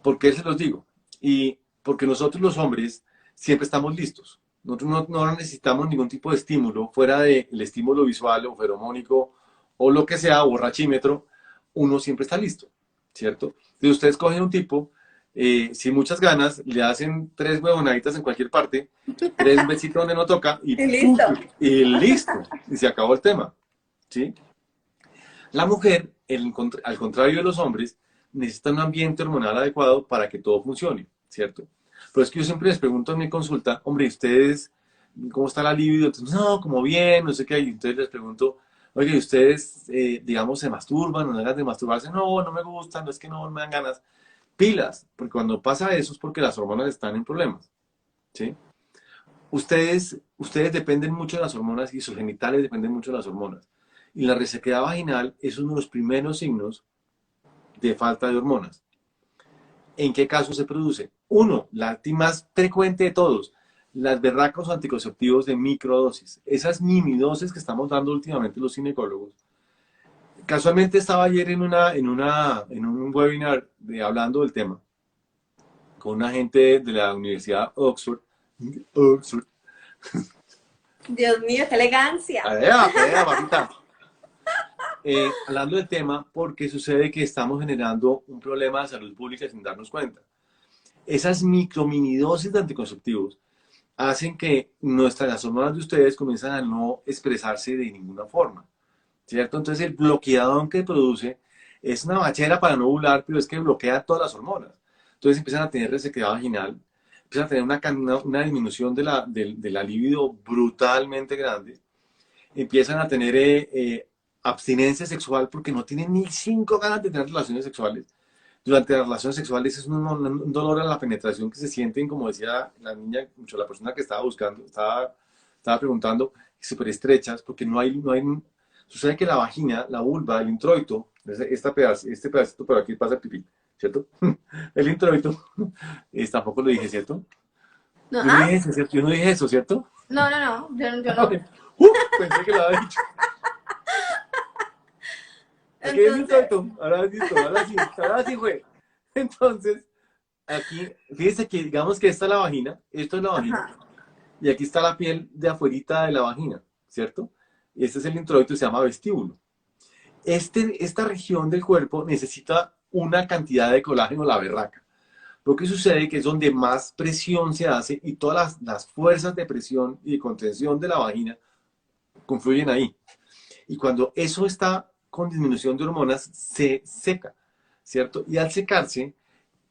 ¿Por qué se los digo? Y porque nosotros los hombres siempre estamos listos. Nosotros no necesitamos ningún tipo de estímulo fuera del estímulo visual o feromónico o lo que sea, borrachímetro, uno siempre está listo, ¿cierto? Si ustedes cogen un tipo, sin muchas ganas, le hacen 3 huevonaditas en cualquier parte, 3 besitos donde no toca Y listo. y listo, y se acabó el tema, ¿sí? La mujer, al contrario de los hombres, necesita un ambiente hormonal adecuado para que todo funcione, ¿cierto? Pero es que yo siempre les pregunto en mi consulta, hombre, ¿ustedes cómo está la libido? Entonces, no, como bien, no sé qué. Y entonces les pregunto, oye, ¿ustedes, digamos, se masturban? ¿No dan ganas de masturbarse? No, no me gusta, no es que no me dan ganas. Pilas, porque cuando pasa eso es porque las hormonas están en problemas, ¿sí? Ustedes dependen mucho de las hormonas y sus genitales dependen mucho de las hormonas. Y la resequedad vaginal es uno de los primeros signos de falta de hormonas. ¿En qué caso se produce? Uno, la más frecuente de todos, las berracos anticonceptivos de microdosis. Esas mimidosis que estamos dando últimamente los ginecólogos. Casualmente estaba ayer en un webinar hablando del tema con una gente de la Universidad Oxford. Dios mío, qué elegancia. Papita. Hablando del tema porque sucede que estamos generando un problema de salud pública sin darnos cuenta. Esas microminidosis de anticonceptivos hacen que las hormonas de ustedes comiencen a no expresarse de ninguna forma, ¿cierto? Entonces el bloqueador que produce es una bachera para no ovular, pero es que bloquea todas las hormonas. Entonces empiezan a tener resequedad vaginal, empiezan a tener una disminución de la libido brutalmente grande, empiezan a tener abstinencia sexual porque no tienen ni 5 ganas de tener relaciones sexuales. Durante las relaciones sexuales es un dolor a la penetración que se sienten, como decía la niña, mucho la persona que estaba buscando, estaba preguntando, súper estrechas, porque sucede que la vagina, la vulva, el introito, este pedacito por aquí pasa el pipí, ¿cierto? El introito, tampoco lo dije, ¿cierto? ¿No? Yo no dije eso, ¿cierto? Yo no dije eso, ¿cierto? No, no, no, yo no. Pensé que lo había dicho. Aquí es mi Entonces, introito, ahora sí fue. Entonces, aquí, fíjense que digamos que esta es la vagina, esto es la vagina, ajá. y aquí está la piel de afuerita de la vagina, ¿cierto? Y este es el introito, se llama vestíbulo. Esta región del cuerpo necesita una cantidad de colágeno, la berraca. Lo que sucede es que es donde más presión se hace y todas las fuerzas de presión y de contención de la vagina confluyen ahí. Y cuando eso está con disminución de hormonas, se seca, ¿cierto? Y al secarse,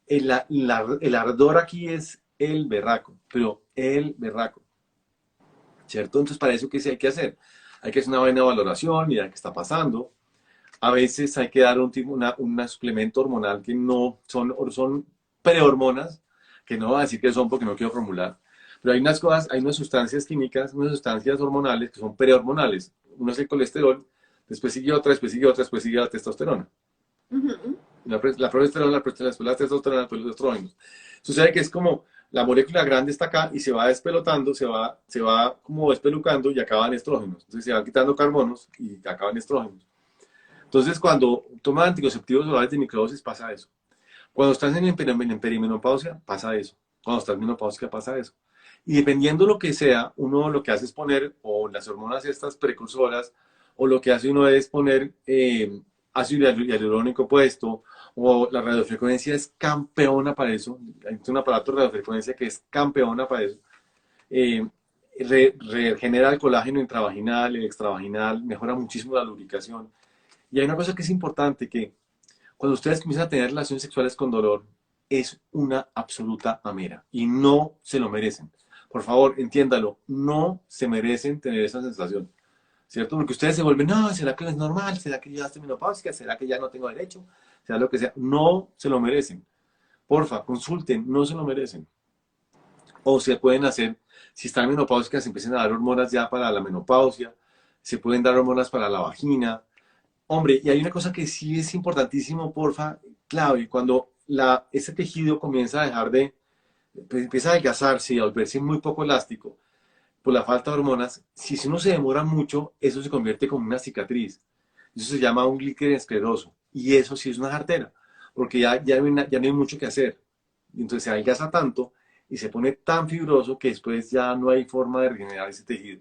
el ardor aquí es el berraco, pero el berraco, ¿cierto? Entonces, para eso, ¿qué sí hay que hacer? Hay que hacer una buena valoración, mirar qué está pasando. A veces hay que dar un suplemento hormonal que no son prehormonas, que no voy a decir que son porque no quiero formular, pero hay unas cosas, hay unas sustancias químicas, unas sustancias hormonales que son prehormonales. Uno es el colesterol, después sigue otra, después sigue otra, después sigue la testosterona. Ujú. La progesterona, después la testosterona, después los estrógenos. Sucede que es como la molécula grande está acá y se va despelotando, se va como despelucando y acaban estrógenos. Entonces se van quitando carbonos y acaban estrógenos. Entonces cuando toman anticonceptivos orales de microdosis pasa eso. Cuando estás en perimenopausia pasa eso. Cuando estás en menopausia pasa eso. Y dependiendo lo que sea, uno lo que hace es poner o las hormonas estas precursoras o lo que hace uno es poner ácido hialurónico puesto o la radiofrecuencia es campeona para eso. Hay un aparato de radiofrecuencia que es campeona para eso. Eh, regenera el colágeno intravaginal, el extravaginal, mejora muchísimo la lubricación. Y hay una cosa que es importante, que cuando ustedes comienzan a tener relaciones sexuales con dolor, es una absoluta mamera y no se lo merecen. Por favor, entiéndalo, no se merecen tener esa sensación, ¿cierto? Porque ustedes se vuelven, no, ¿será que no es normal? ¿Será que ya estoy menopáusica? ¿Será que ya no tengo derecho? ¿Será lo que sea? No se lo merecen. Porfa, consulten, no se lo merecen. O se pueden hacer, si están menopáusicas, se empiezan a dar hormonas ya para la menopausia, se pueden dar hormonas para la vagina. Hombre, y hay una cosa que sí es importantísimo, porfa, clave, cuando ese tejido comienza a dejar de, pues, empieza a adelgazarse y a volverse muy poco elástico por la falta de hormonas, si uno se demora mucho, eso se convierte como una cicatriz. Eso se llama un líquido escleroso. Y eso sí es una jartera, porque ya no hay mucho que hacer. Y entonces se adelgaza tanto y se pone tan fibroso que después ya no hay forma de regenerar ese tejido.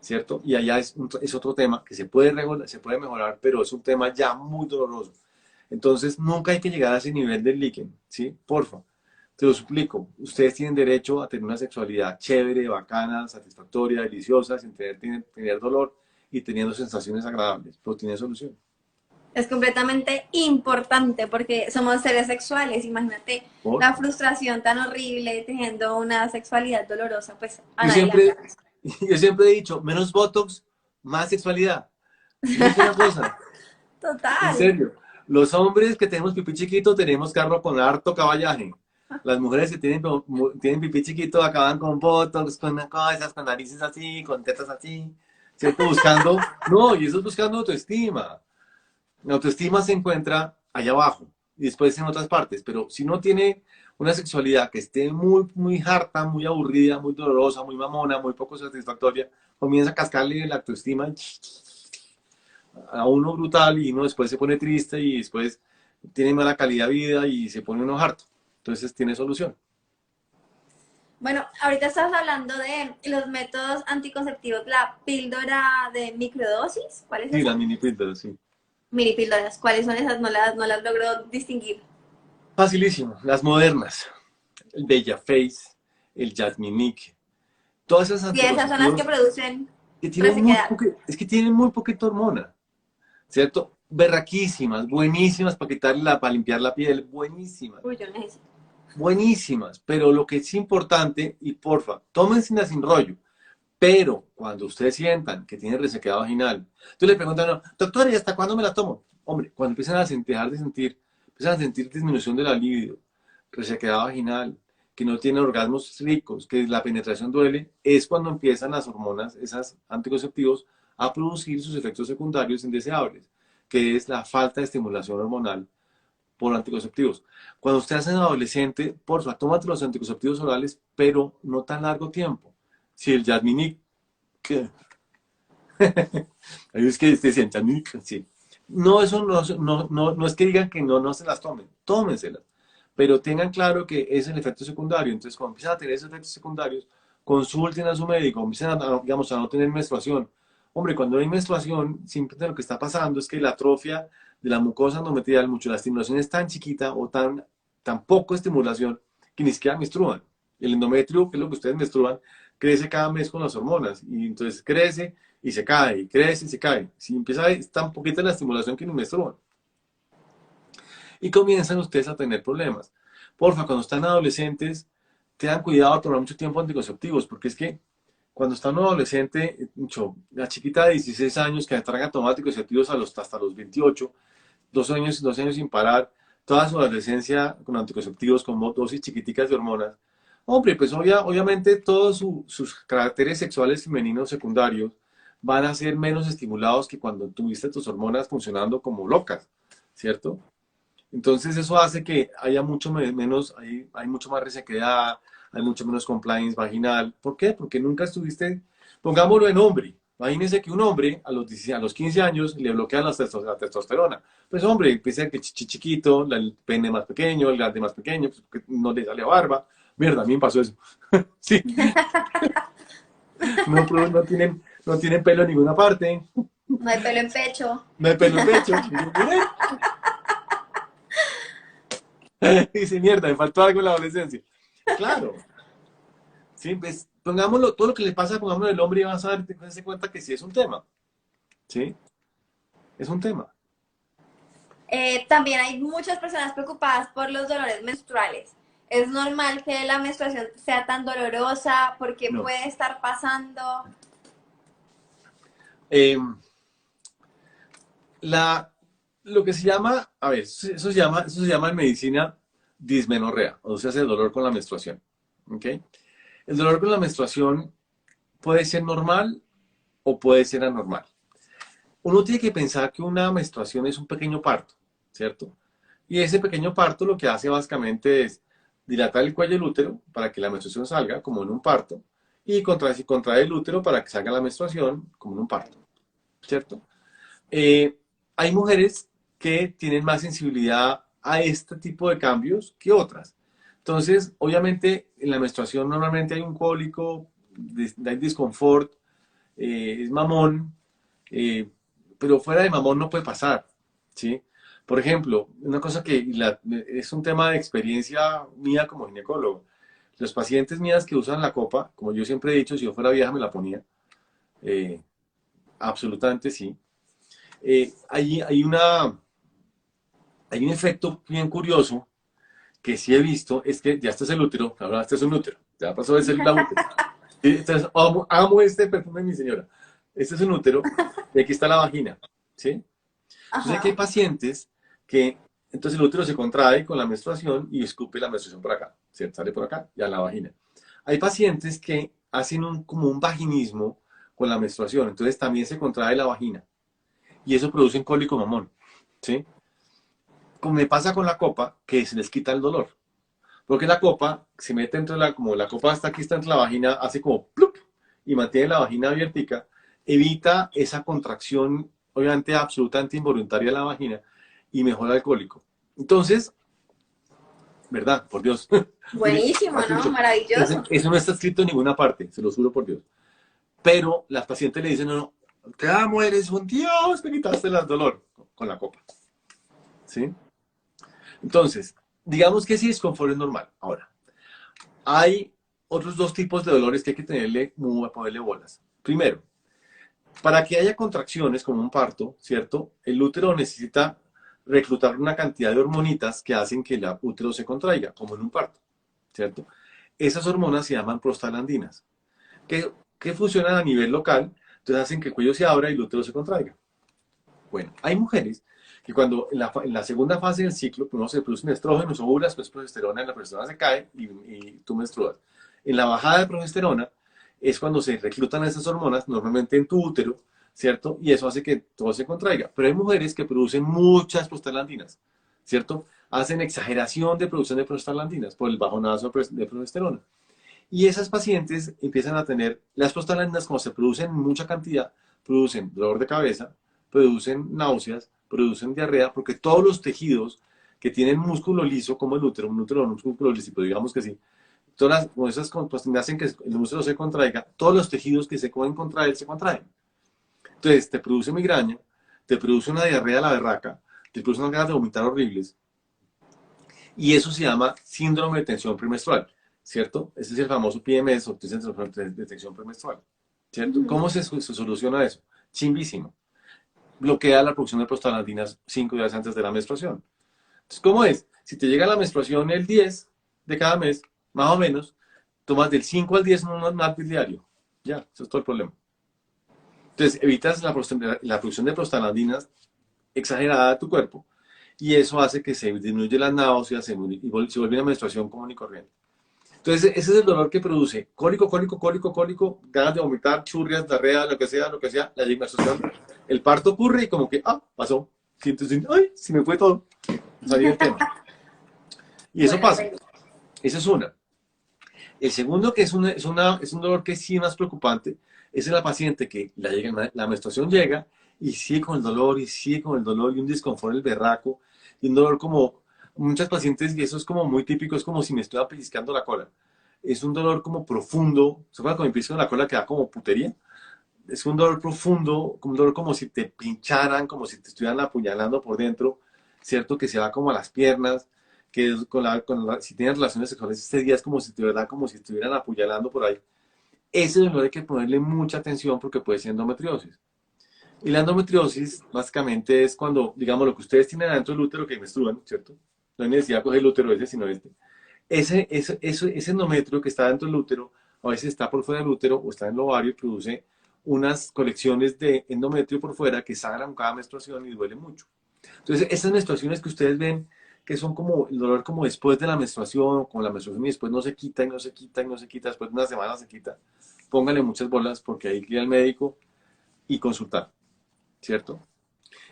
¿Cierto? Y allá es otro tema que se puede mejorar, pero es un tema ya muy doloroso. Entonces, nunca hay que llegar a ese nivel del líquen, ¿sí? Porfa, te lo suplico. Ustedes tienen derecho a tener una sexualidad chévere, bacana, satisfactoria, deliciosa, sin tener dolor y teniendo sensaciones agradables, pero tiene solución. Es completamente importante porque somos seres sexuales. Imagínate la Porfa. frustración tan horrible teniendo una sexualidad dolorosa, pues a Yo nadie le siempre, agrada. yo siempre he dicho, menos Botox, más sexualidad. Les digo una cosa, en Total. serio, los hombres que tenemos pipí chiquito tenemos carro con harto caballaje. Las mujeres que tienen pipí chiquito acaban con botox, con cosas, con narices así, con tetas así, ¿cierto? Buscando, no, y eso es buscando autoestima. La autoestima se encuentra allá abajo y después en otras partes, pero si no tiene una sexualidad que esté muy, muy harta, muy aburrida, muy dolorosa, muy mamona, muy poco satisfactoria, comienza a cascarle la autoestima a uno brutal y uno después se pone triste y después tiene mala calidad de vida y se pone uno harto. Entonces tiene solución. Bueno, ahorita estás hablando de los métodos anticonceptivos, la píldora de microdosis. ¿Cuál es Sí, esa? las mini píldoras, sí. Mini píldoras. ¿Cuáles son esas? No las logro distinguir. Facilísimo. Las modernas, el Bella Face, el Jasminique, todas esas Y esas son las que anticonceptivos producen que tienen resequedad. es que tienen muy poquita hormona, ¿cierto? Berraquísimas, buenísimas para para limpiar la piel, buenísimas. Uy, yo necesito. Buenísimas, pero lo que es importante, y porfa, tómenselas sin rollo, pero cuando ustedes sientan que tienen resequedad vaginal, tú le preguntan, no, doctora, ¿y hasta cuándo me la tomo? Hombre, cuando empiezan a dejar de sentir, empiezan a sentir disminución de la libido, resequedad vaginal, que no tienen orgasmos ricos, que la penetración duele, es cuando empiezan las hormonas, esas anticonceptivos, a producir sus efectos secundarios indeseables, que es la falta de estimulación hormonal por anticonceptivos. Cuando usted es adolescente, porfa, tómate los anticonceptivos orales, pero no tan largo tiempo. Si el Jasmine, ¿qué? Ahí es que decían Jasmine, sí. No, eso no es que digan que no se las tomen, tómenselas, pero tengan claro que es el efecto secundario. Entonces, cuando empiezan a tener esos efectos secundarios, consulten a su médico, empiezan digamos, a no tener menstruación. Hombre, cuando hay menstruación, simplemente lo que está pasando es que la atrofia de la mucosa endometrial, mucho la estimulación es tan chiquita o tan poco estimulación que ni siquiera menstruan. El endometrio, que es lo que ustedes menstruan, crece cada mes con las hormonas y entonces crece y se cae, y crece y se cae. Si empieza a es tan poquita la estimulación que ni menstruan. Y comienzan ustedes a tener problemas. Porfa, cuando están adolescentes, tengan cuidado a tomar mucho tiempo anticonceptivos, porque es que cuando está un adolescente, la chiquita de 16 años que traga tomar anticonceptivos hasta los 28, 2 años sin parar, toda su adolescencia con anticonceptivos, con dosis chiquiticas de hormonas. Hombre, pues obviamente todos sus caracteres sexuales femeninos secundarios van a ser menos estimulados que cuando tuviste tus hormonas funcionando como locas, ¿cierto? Entonces eso hace que haya mucho menos, hay mucho más resequedad, hay mucho menos compliance vaginal. ¿Por qué? Porque nunca estuviste, pongámoslo en hombre. Imagínense que un hombre a los 15 años le bloquean la testosterona. Pues hombre, empieza que chiquito, el pene más pequeño, el glande más pequeño, pues, que no le sale barba. Mierda, a mí me pasó eso. Sí, no tienen pelo en ninguna parte, No hay pelo en pecho. no hay pelo en pecho. Dice, mierda, me faltó algo en la adolescencia. Claro, sí, pues pongámoslo, todo lo que le pasa, pongámoslo al hombre y vas a darse cuenta que sí es un tema. ¿Sí? Es un tema. También hay muchas personas preocupadas por los dolores menstruales. ¿Es normal que la menstruación sea tan dolorosa? ¿Por qué No. puede estar pasando? Eh, lo que se llama, a ver, eso se llama en medicina dismenorrea, o sea, el dolor con la menstruación. ¿Ok? El dolor con la menstruación puede ser normal o puede ser anormal. Uno tiene que pensar que una menstruación es un pequeño parto, ¿cierto? Y ese pequeño parto lo que hace básicamente es dilatar el cuello del útero para que la menstruación salga, como en un parto, y contrae el útero para que salga la menstruación, como en un parto, ¿cierto? Eh, hay mujeres que tienen más sensibilidad a este tipo de cambios que otras. Entonces, obviamente, en la menstruación normalmente hay un cólico, hay disconfort, es mamón, eh, pero fuera de mamón no puede pasar, ¿sí? Por ejemplo, una cosa que es un tema de experiencia mía como ginecólogo. Los pacientes mías que usan la copa, como yo siempre he dicho, si yo fuera vieja me la ponía, eh, absolutamente sí. Hay hay un efecto bien curioso que sí he visto, es que ya este es el útero, ahora este es un útero, ya pasó de ser la útero. Entonces, amo este perfume de mi señora. Este es un útero y aquí está la vagina, ¿sí? Entonces aquí hay Ajá. pacientes que, entonces el útero se contrae con la menstruación y escupe la menstruación por acá, ¿cierto? Sale por acá y a la vagina. Hay pacientes que hacen como un vaginismo con la menstruación, entonces también se contrae la vagina y eso produce un cólico mamón, ¿sí? Como me pasa con la copa, que se les quita el dolor. Porque la copa se mete entre como la copa está aquí, está entre la vagina, hace como ¡plup! Y mantiene la vagina abiertica, evita esa contracción, obviamente absolutamente involuntaria de la vagina y mejora el cólico. Entonces, ¿verdad? Por Dios. Porque, Buenísimo, ¿no? Maravilloso. eso no está escrito en ninguna parte, se lo juro por Dios. Pero las pacientes le dicen, no, no, te amo, eres un Dios, me quitaste el dolor con la copa. ¿Sí? Entonces, digamos que ese disconfort es normal. Ahora, hay otros dos tipos de dolores que hay que ponerle bolas. Primero, para que haya contracciones como un parto, ¿cierto? El útero necesita reclutar una cantidad de hormonitas que hacen que el útero se contraiga, como en un parto, ¿cierto? Esas hormonas se llaman prostaglandinas, que funcionan a nivel local, entonces hacen que el cuello se abra y el útero se contraiga. Bueno, hay mujeres que cuando en la segunda fase del ciclo, primero se producen estrógenos, ovulas, después progesterona, la progesterona se cae y tú menstruas. En la bajada de progesterona es cuando se reclutan esas hormonas, normalmente en tu útero, ¿cierto? Y eso hace que todo se contraiga. Pero hay mujeres que producen muchas prostaglandinas, ¿cierto? Hacen exageración de producción de prostaglandinas por el bajonazo de progesterona. Y esas pacientes empiezan a tener, las prostaglandinas como se producen en mucha cantidad, producen dolor de cabeza, producen náuseas, producen diarrea, porque todos los tejidos que tienen músculo liso, como el útero, un útero no es músculo liso, pero digamos que sí, como esas prostaglandinas hacen que el útero se contraiga, todos los tejidos que se pueden contraer se contraen. Entonces te produce migraña, te produce una diarrea a la berraca, te produce unas ganas de vomitar horribles, y eso se llama síndrome de tensión premenstrual, ¿cierto? Ese es el famoso PMS, o de tensión premenstrual, ¿cierto? Ujú. ¿Cómo se soluciona eso? Chimbísimo. Bloquea la producción de prostaglandinas 5 días antes de la menstruación. Entonces, ¿cómo es? Si te llega la menstruación el 10 de cada mes, más o menos, tomas del 5 al 10 un NADPIL diario. Ya, eso es todo el problema. Entonces, evitas la producción de prostaglandinas exagerada de tu cuerpo y eso hace que se disminuya las náuseas se vuelve una menstruación común y corriente. Entonces, ese es el dolor que produce cólico, cólico, cólico, cólico, ganas de vomitar, churrias, diarrea, lo que sea, la menstruación. El parto ocurre y como que, pasó. Siento, ay, se me fue todo. Salió el tema. Y eso Bueno, pasa. Esa es una. El segundo, que es un dolor que sí es más preocupante, es en la paciente que la menstruación llega y sigue con el dolor y sigue con el dolor y un disconfort el berraco y un dolor como muchas pacientes, y eso es como muy típico, es como si me estuviera pellizcando la cola. Es un dolor como profundo, ¿se acuerdan cuando me pellizcan la cola que da como putería? Es un dolor profundo, un dolor como si te pincharan, como si te estuvieran apuñalando por dentro, ¿cierto? Que se va como a las piernas, que si tienes relaciones sexuales este día es como si de verdad, como si estuvieran apuñalando por ahí. Ese dolor hay que ponerle mucha atención porque puede ser endometriosis. Y la endometriosis básicamente es cuando, digamos, lo que ustedes tienen adentro del útero que menstruan, ¿cierto? No hay necesidad de coger el útero ese, sino este. Ese endometrio que está dentro del útero, a veces está por fuera del útero o está en el ovario y produce unas colecciones de endometrio por fuera que sangran cada menstruación y duele mucho. Entonces, esas menstruaciones que ustedes ven, que son como el dolor como después de la menstruación, como la menstruación y después no se quita y no se quita y no se quita, después de una semana se quita, póngale muchas bolas porque hay que ir al médico y consultar, ¿cierto?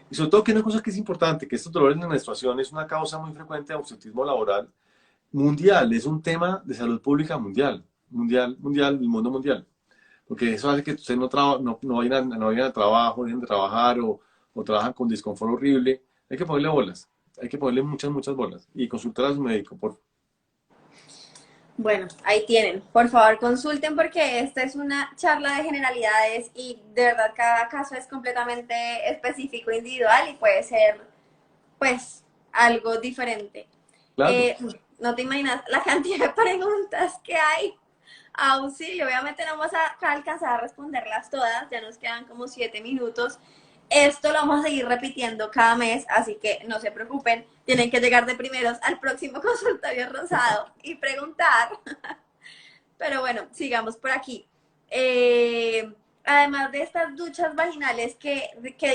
Y sobre todo que una cosa que es importante, que estos dolores de menstruación es una causa muy frecuente de ausentismo laboral mundial, es un tema de salud pública mundial, mundial, del mundo mundial. Porque eso hace que ustedes no vayan al trabajo, dejen de trabajar o trabajan con disconfort horrible. Hay que ponerle bolas, hay que ponerle muchas bolas y consultar a su médico, por favor. Bueno, ahí tienen. Por favor, consulten porque esta es una charla de generalidades y de verdad cada caso es completamente específico, individual y puede ser, pues, algo diferente. Claro. Eh, no te imaginas la cantidad de preguntas que hay. Auxilio, obviamente no vamos a alcanzar a responderlas todas, ya nos quedan como 7 minutos. Esto lo vamos a seguir repitiendo cada mes, así que no se preocupen, tienen que llegar de primeros al próximo consultorio rosado y preguntar. Pero bueno, sigamos por aquí. Además de estas duchas vaginales que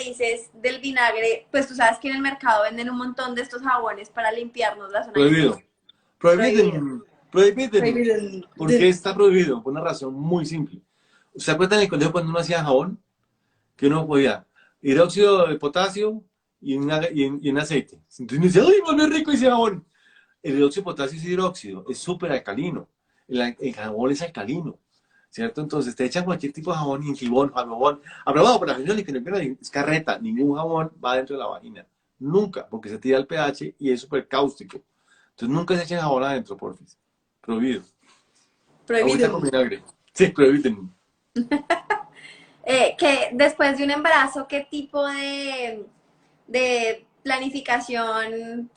dices del vinagre, pues tú sabes que en el mercado venden un montón de estos jabones para limpiarnos la zona íntima. Prohibido. Prohibido. Prohibido. Prohibido. Prohibido. ¿Por qué está prohibido? Por una razón muy simple. ¿Se acuerdan en el colegio cuando uno hacía jabón? Que uno podía hidróxido de potasio y un aceite. Entonces uno dice, ¡ay, muy rico ese jabón! El hidróxido de potasio es hidróxido, es súper alcalino. El jabón es alcalino, ¿cierto? Entonces te echan cualquier tipo de jabón, injibón, jabón, aprobado por la Federación Licopina, es carreta, ningún jabón va dentro de la vagina. Nunca, porque se tira el pH y es súper cáustico. Entonces nunca se echen jabón adentro, porfis. Prohibido. Agüita con Prohibido. vinagre. Sí, prohibido. Que después de un embarazo, ¿qué tipo de planificación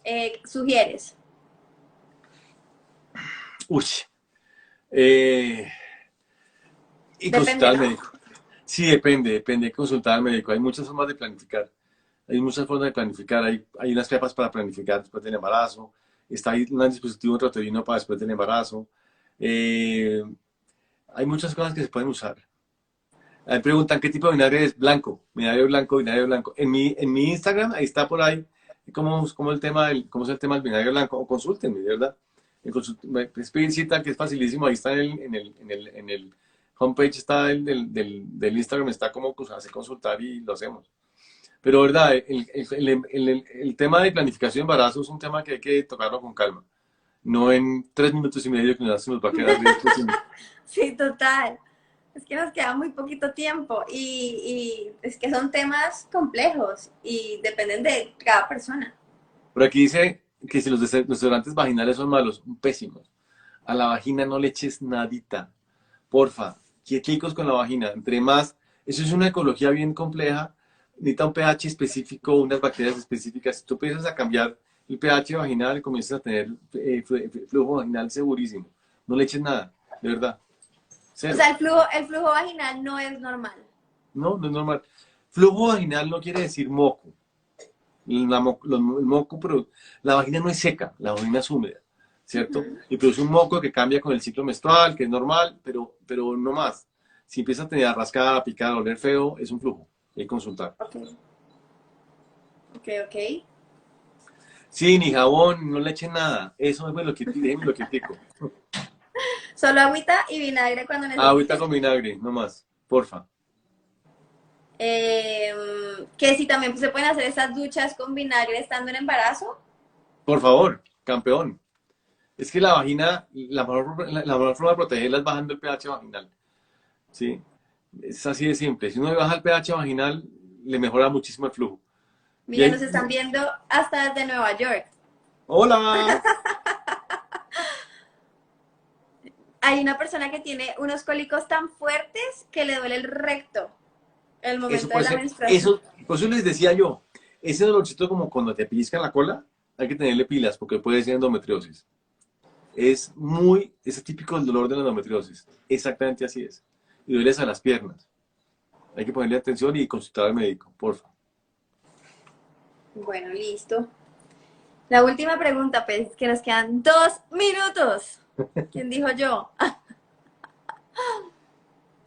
sugieres? Uy. Eh, y Depende, consultar al ¿no? médico. Sí, depende de consultar al médico. Hay muchas formas de planificar. Hay muchas formas de planificar. Hay unas pepas para planificar después del embarazo. Está ahí un dispositivo intrauterino para después del embarazo. Eh, hay muchas cosas que se pueden usar. Me preguntan qué tipo de vinagre es blanco. Vinagre blanco, vinagre blanco. En mi Instagram, ahí está por ahí cómo es el tema del vinagre blanco. O consúltenme, ¿verdad? Es pedir cita, que es facilísimo. Ahí está en el homepage, está del Instagram, está como pues, hace consultar y lo hacemos. Pero, ¿verdad? El tema de planificación de embarazo es un tema que hay que tocarlo con calma. No en 3 minutos y medio que nos va a quedar esto Sí, total. Es que nos queda muy poquito tiempo y es que son temas complejos y dependen de cada persona. Por aquí dice que si los desodorantes vaginales son malos, pésimos. A la vagina no le eches nadita. Porfa, quieticos con la vagina. Entre más, eso es una ecología bien compleja. Necesita un pH específico, unas bacterias específicas. Si tú empiezas a cambiar el pH vaginal, comienzas a tener flujo vaginal segurísimo. No le eches nada, de verdad. O Cero. sea, el flujo vaginal no es normal. No, no es normal. Flujo vaginal no quiere decir moco. El moco, pero la vagina no es seca, la vagina es húmeda, ¿cierto? Ujú. Y produce un moco que cambia con el ciclo menstrual, que es normal, pero no más. Si empieza a tener a rascar, a picar, a oler feo, es un flujo. Hay que consultar. Ok, ok, ok. Sí, ni jabón, no le echen nada. Eso es lo que déjenme lo que pico. Solo agüita y vinagre cuando Agüita necesites. con vinagre, no más. Porfa. Que si también se pueden hacer esas duchas con vinagre estando en embarazo. Por favor, campeón. Es que la vagina, la mejor forma de protegerla es bajando el pH vaginal, ¿sí? Es así de simple. Si uno baja el pH vaginal, le mejora muchísimo el flujo. Y Mira, nos ahí, están viendo hasta desde Nueva York. hola. Hay una persona que tiene unos cólicos tan fuertes que le duele el recto el Eso momento de puede la ser, menstruación. eso, por eso les decía yo, ese dolorcito como cuando te pellizcan la cola, hay que tenerle pilas porque puede ser endometriosis. Es típico el dolor de la endometriosis. Exactamente así es. Y duele a las piernas. Hay que ponerle atención y consultar al médico, por favor. Bueno, listo. La última pregunta, pues, que nos quedan 2 minutos. ¿Quién dijo yo?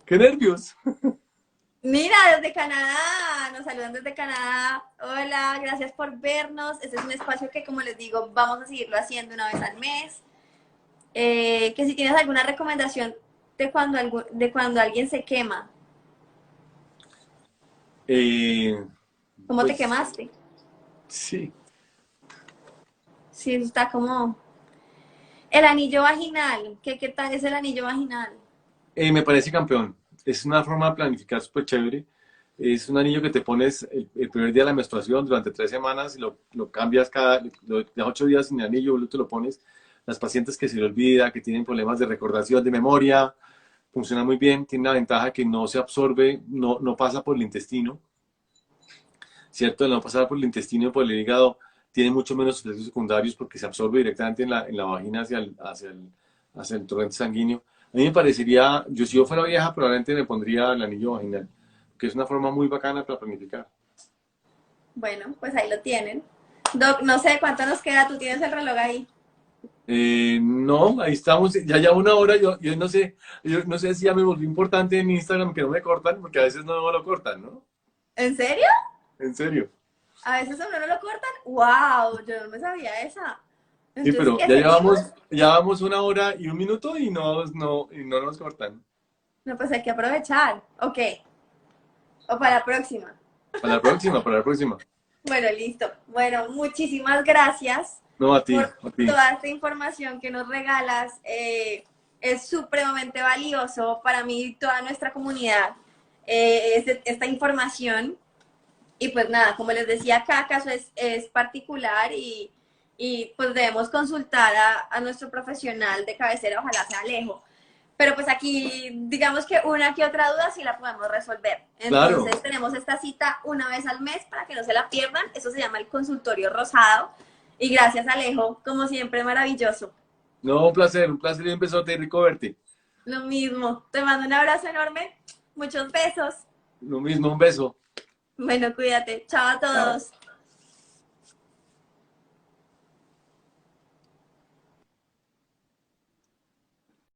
¡Qué nervios! Mira, desde Canadá, nos saludan desde Canadá. Hola, gracias por vernos. Este es un espacio que, como les digo, vamos a seguirlo haciendo una vez al mes. Que si tienes alguna recomendación de cuando alguien se quema, Eh, ¿cómo te pues quemaste? sí. Sí, eso está como... El anillo vaginal, ¿qué tal es el anillo vaginal? Me parece campeón. Es una forma de planificar súper chévere. Es un anillo que te pones el primer día de la menstruación durante 3 semanas y lo cambias de 8 días sin anillo, luego te lo pones. Las pacientes que se le olvida, que tienen problemas de recordación, de memoria, funciona muy bien. Tiene una ventaja que no se absorbe, no pasa por el intestino, ¿cierto? Al no pasar por el intestino y por el hígado, tiene mucho menos efectos secundarios porque se absorbe directamente en la vagina hacia el torrente sanguíneo. A mí me parecería, yo si yo fuera vieja, probablemente me pondría el anillo vaginal, que es una forma muy bacana para planificar. Bueno, pues ahí lo tienen. Doc, no sé cuánto nos queda, tú tienes el reloj ahí. No, ahí estamos, ya 1 hora, yo no sé si ya me volví importante en Instagram, que no me cortan, porque a veces no me lo cortan, ¿no? ¿En serio? En serio. A veces a uno no lo cortan. ¡Wow! Yo no me sabía esa. Sí, Entonces, pero ¿qué ya seguimos? llevamos 1 hora y 1 minuto y no nos cortan. No, pues hay que aprovechar. Ok. O para la próxima. Para la próxima, para la próxima. Bueno, listo. Bueno, muchísimas gracias No, a ti, por a ti. toda esta información que nos regalas. Es supremamente valioso para mí y toda nuestra comunidad esta información. Y pues nada, como les decía, cada caso es particular y pues debemos consultar a nuestro profesional de cabecera, ojalá sea Alejo. Pero pues aquí, digamos que una que otra duda sí la podemos resolver. Claro. Entonces tenemos esta cita una vez al mes para que no se la pierdan. Eso se llama el consultorio rosado. Y gracias Alejo, como siempre, maravilloso. No, un placer y un besote, rico verte. Lo mismo, te mando un abrazo enorme, muchos besos. Lo mismo, un beso. Bueno, cuídate. Chao a Chao. todos.